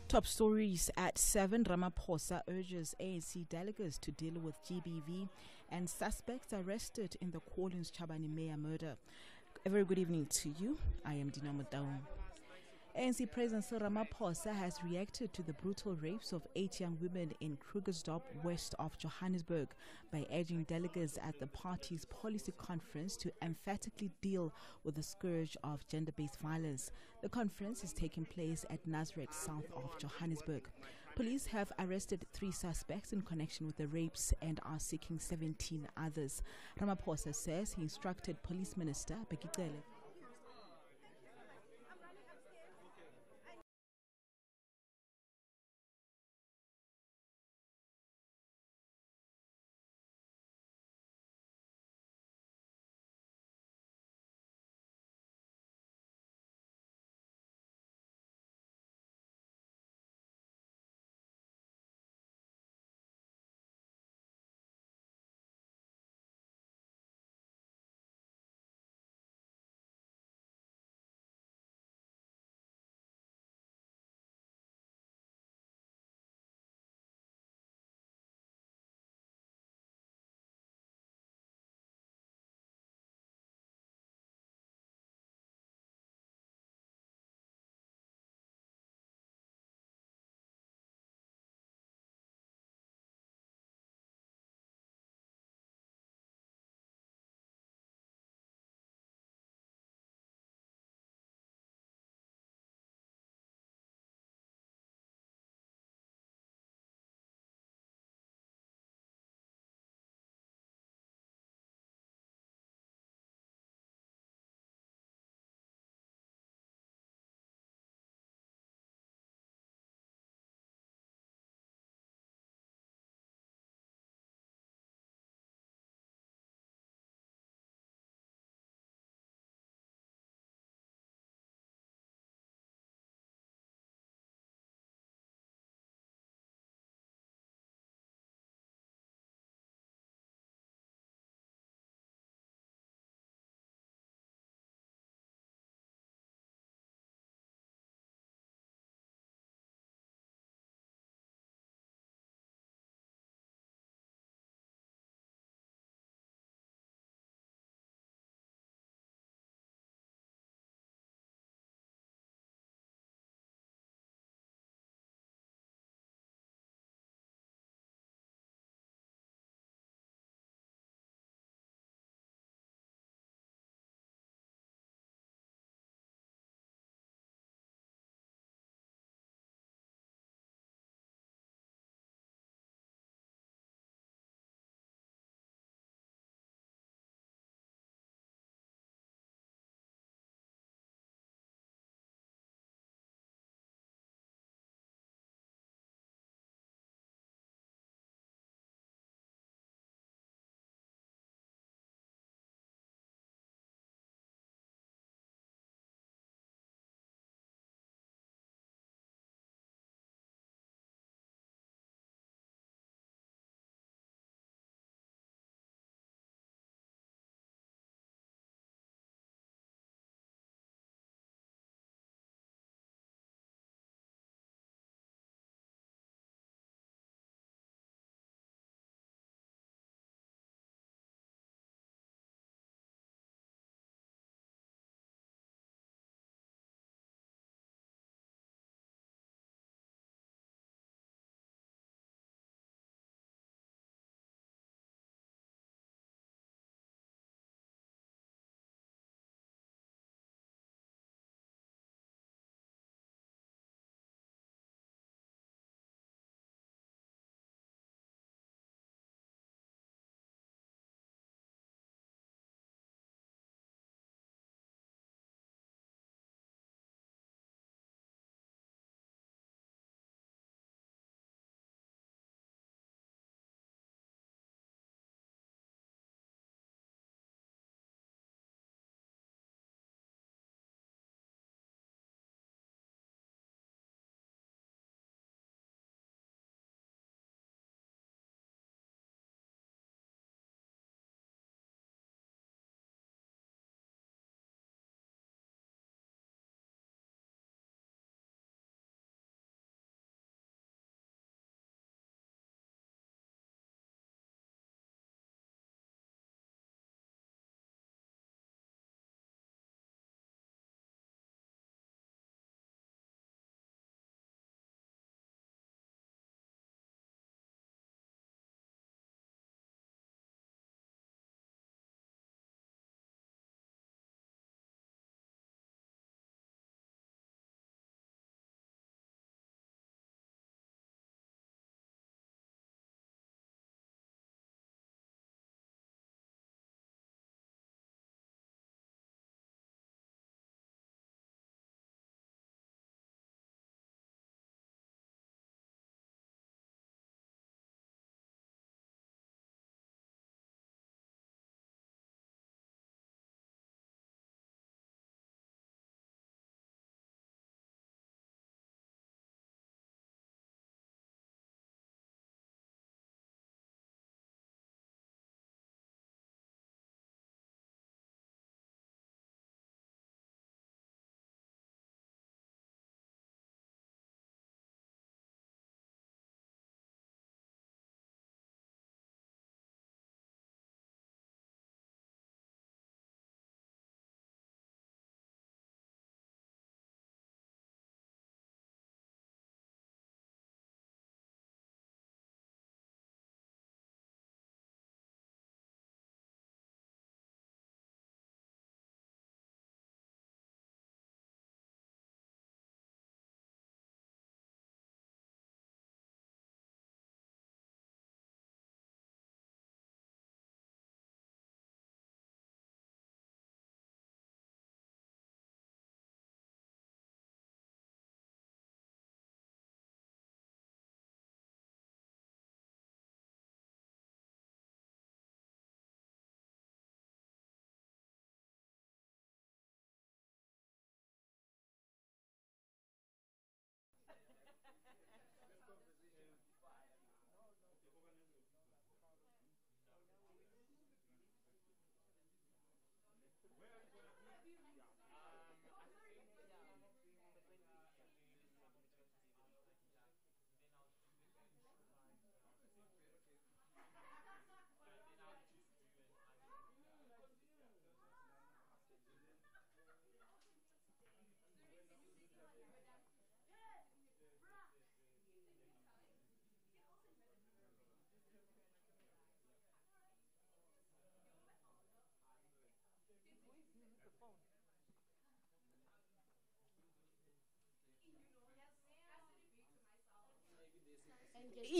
Top stories at 7. Ramaphosa urges ANC delegates to deal with GBV and suspects arrested in the Collins Chabane Meya murder. A very good evening to you. I am Dino Madaung. ANC President Cyril Ramaphosa has reacted to the brutal rapes of 8 young women in Krugersdorp, west of Johannesburg, by urging delegates at the party's policy conference to emphatically deal with the scourge of gender-based violence. The conference is taking place at Nasrec, south of Johannesburg. Police have arrested 3 suspects in connection with the rapes and are seeking 17 others. Ramaphosa says he instructed Police Minister Bheki Cele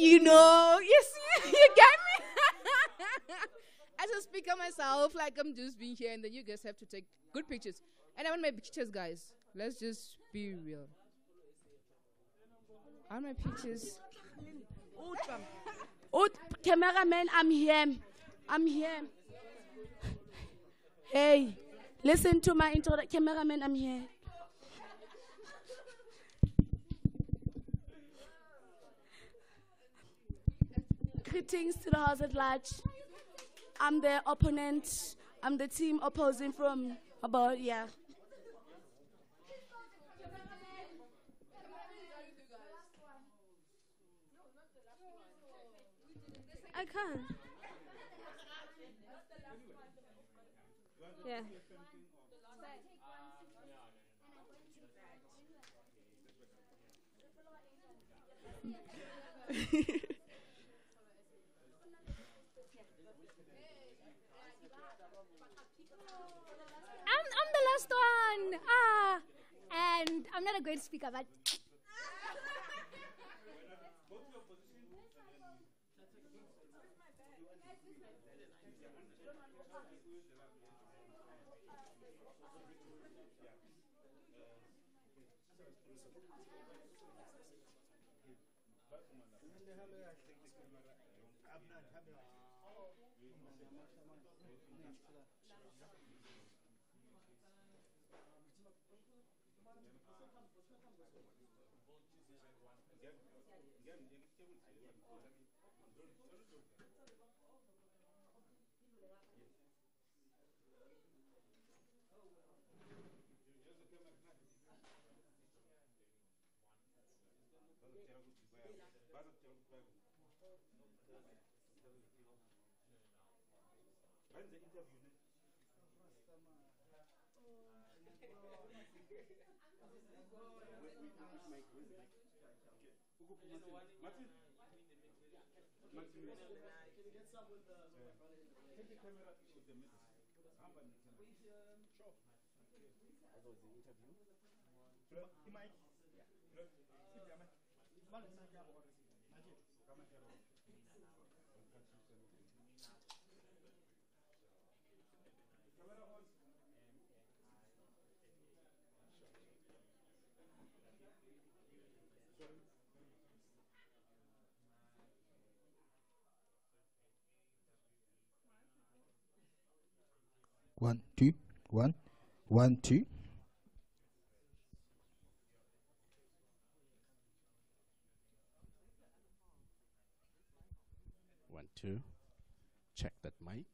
you know, you see, you get me? As a speaker myself, like I'm just being here, and then you guys have to take good pictures. And I want my pictures, guys. Let's just be real. I want my pictures. Oh, cameraman, I'm here. I'm here. Hey, listen to my intro. Cameraman, I'm here. Greetings to the House at large. I'm the opponent. I'm the team opposing from about, yeah. I can't. Yeah. I'm the last one. And I'm not a great speaker, but One, two, one, 1, 2. One, two. Check that mic.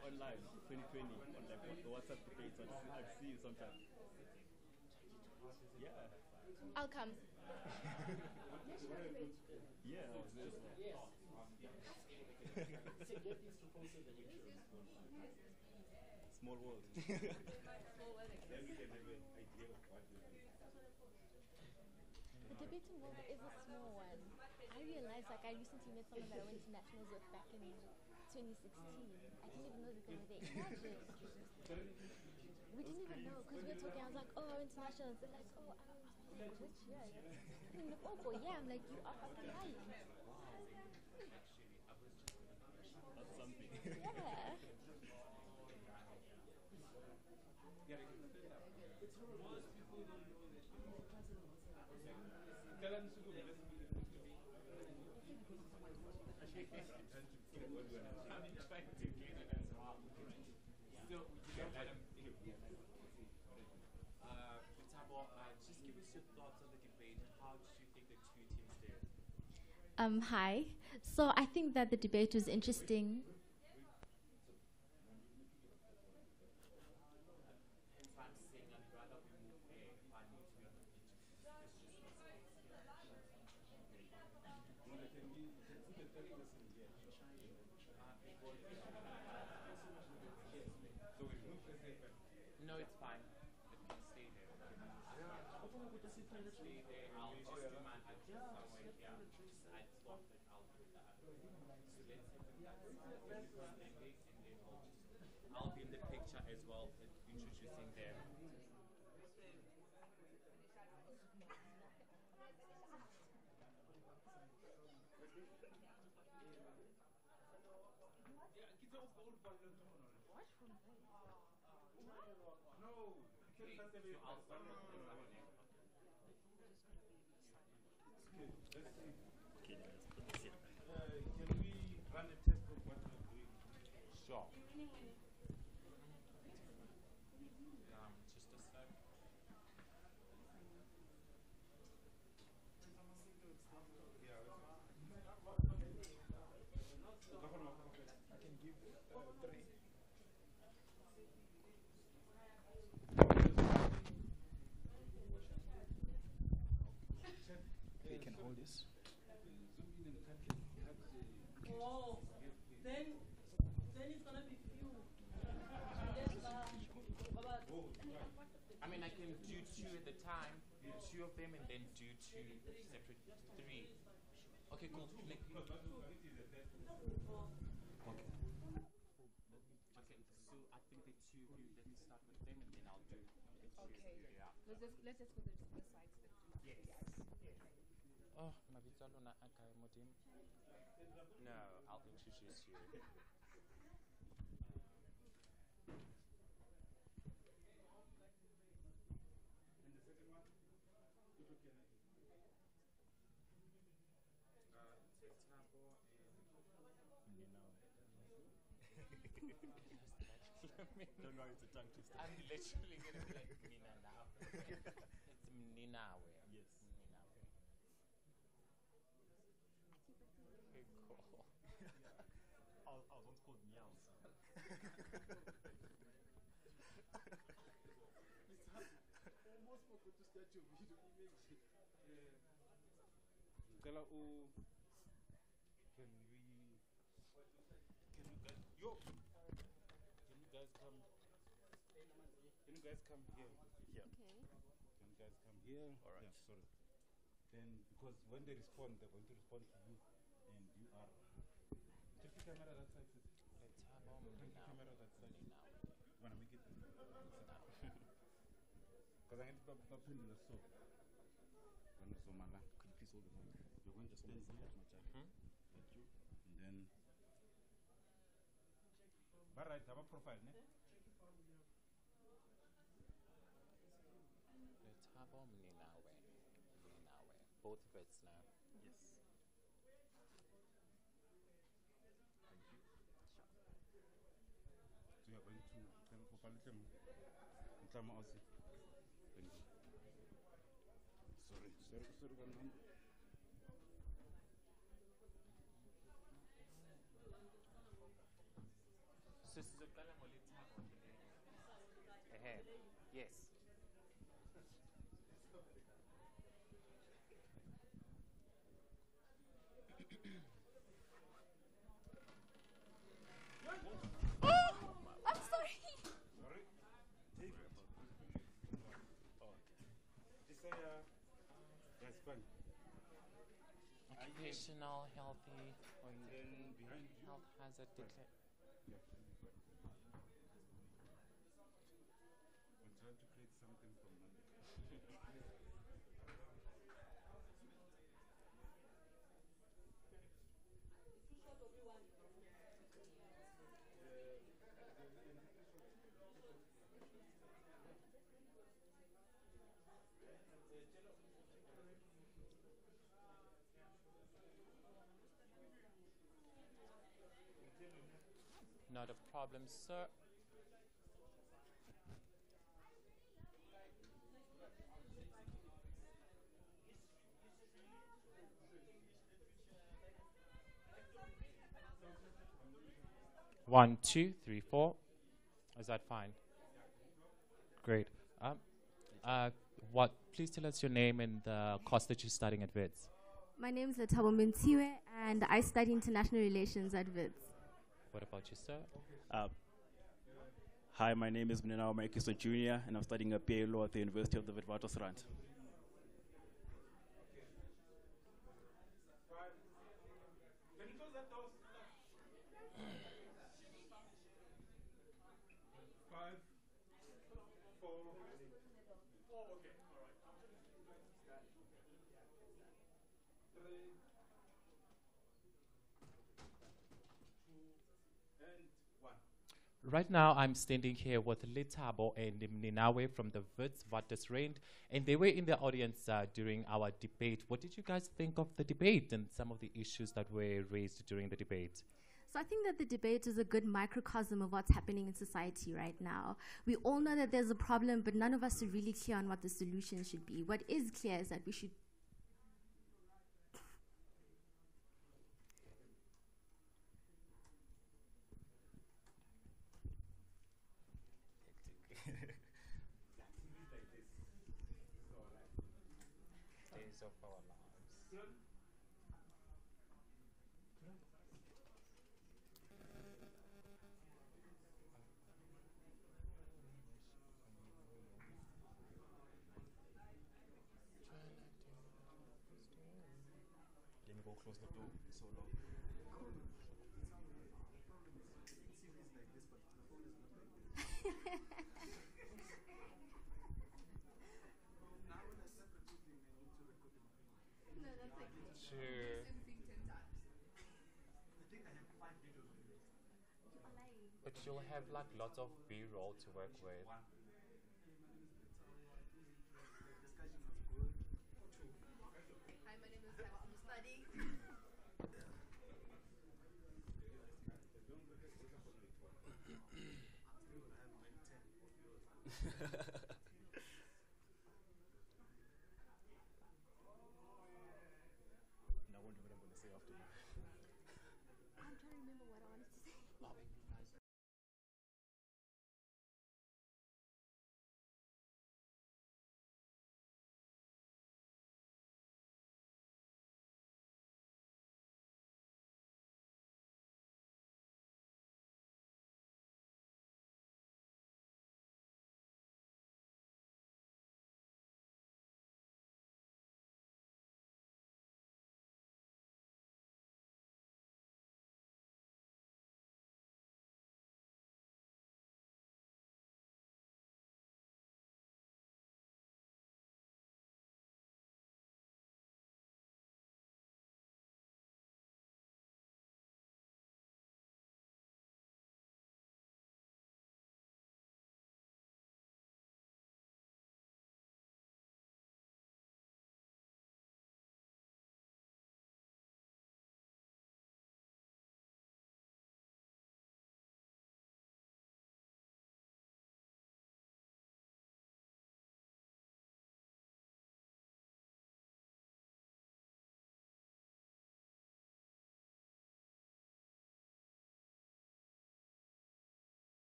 Online, 2020, on like the WhatsApp debates, I see you sometimes. Yeah. I'll come. Yeah, small world. Then we can have an idea of what we do. The debating world is a small one. I realized, like, I recently met someone that I went to nationals with back in 2016. I didn't even know that they were there. Imagine. We didn't even know because we were talking. I was like, "Oh, internationals." They're like, "Oh, I'm like, which year?" I'm like, "Oh, for yeah." I'm like, "You are fucking right." That's something. Yeah. Just give us your thoughts on the debate. How did you think the two teams did? Hi. So I think that the debate was interesting. No, it's fine. It can stay there. Stay there. I'll just do my adjust somewhere here. I thought that I'll do that. So let's see if that's I'll be in the picture as well, introducing them. Sure. Just a sec. I can give 3. You can hold this. Oh, then it's gonna be few. I mean, I can do 2 at the time, 2 of them, and then do 2 separate 3. Okay, cool. Okay, so I think the 2 of you, let me start with them, and then I'll do the 2. Okay. Yeah. Let's just go to the sides. Yes. Oh, mabitso a lona a kae modimo? No, I'll introduce you. And the second one? If you can. Thabo Don't worry, it's a tongue twister. I'm literally going to be like Mina now. It's Mninawe. Yes. Mninawe. Okay, cool. I was once called Meows. Almost forgot to start your video. Ngicela can you guys come here? Here. Okay. Can you guys come here? All right. Yeah, sorry. Then, because when they respond, they're going to respond to you, and you are. Take the camera that side. Take the camera that side. Wanna make it? Because I need to pendula so. Could you please hold the mic? You're going to stand here, like you, and then. All right, have a profile, ne? Thabo Mninawe. Both of it's now. Yes. Thank you. So you're going to tell for Palitem. Thank you. Sorry, Gangan. Sizokala ngolithabo. Yes. I'm sorry. Sorry? Take it. Oh. Just say, that's fine. Occupational, healthy, or then behind you. health hazard declare. Yeah, I'm trying to create something from Monday. Not a problem, sir. 1, 2, 3, 4. Is that fine? Great. Please tell us your name and the course that you're studying at WITS. My name is Letabo Mintiwe, and I study international relations at WITS. What about you, sir? Hi, my name is Mnenao Markiso Jr., and I'm studying a PA law at the University of the Witwatersrand. Right now, I'm standing here with Letabo and Mninawe from the Witwatersrand, and they were in the audience during our debate. What did you guys think of the debate and some of the issues that were raised during the debate? So I think that the debate is a good microcosm of what's happening in society right now. We all know that there's a problem, but none of us are really clear on what the solution should be. What is clear is that we should Days of our lives. Let me go close the door. It's so low. Sure. But you'll have like lots of B-roll to work with. Hi, my name is Sarah. I'm studying.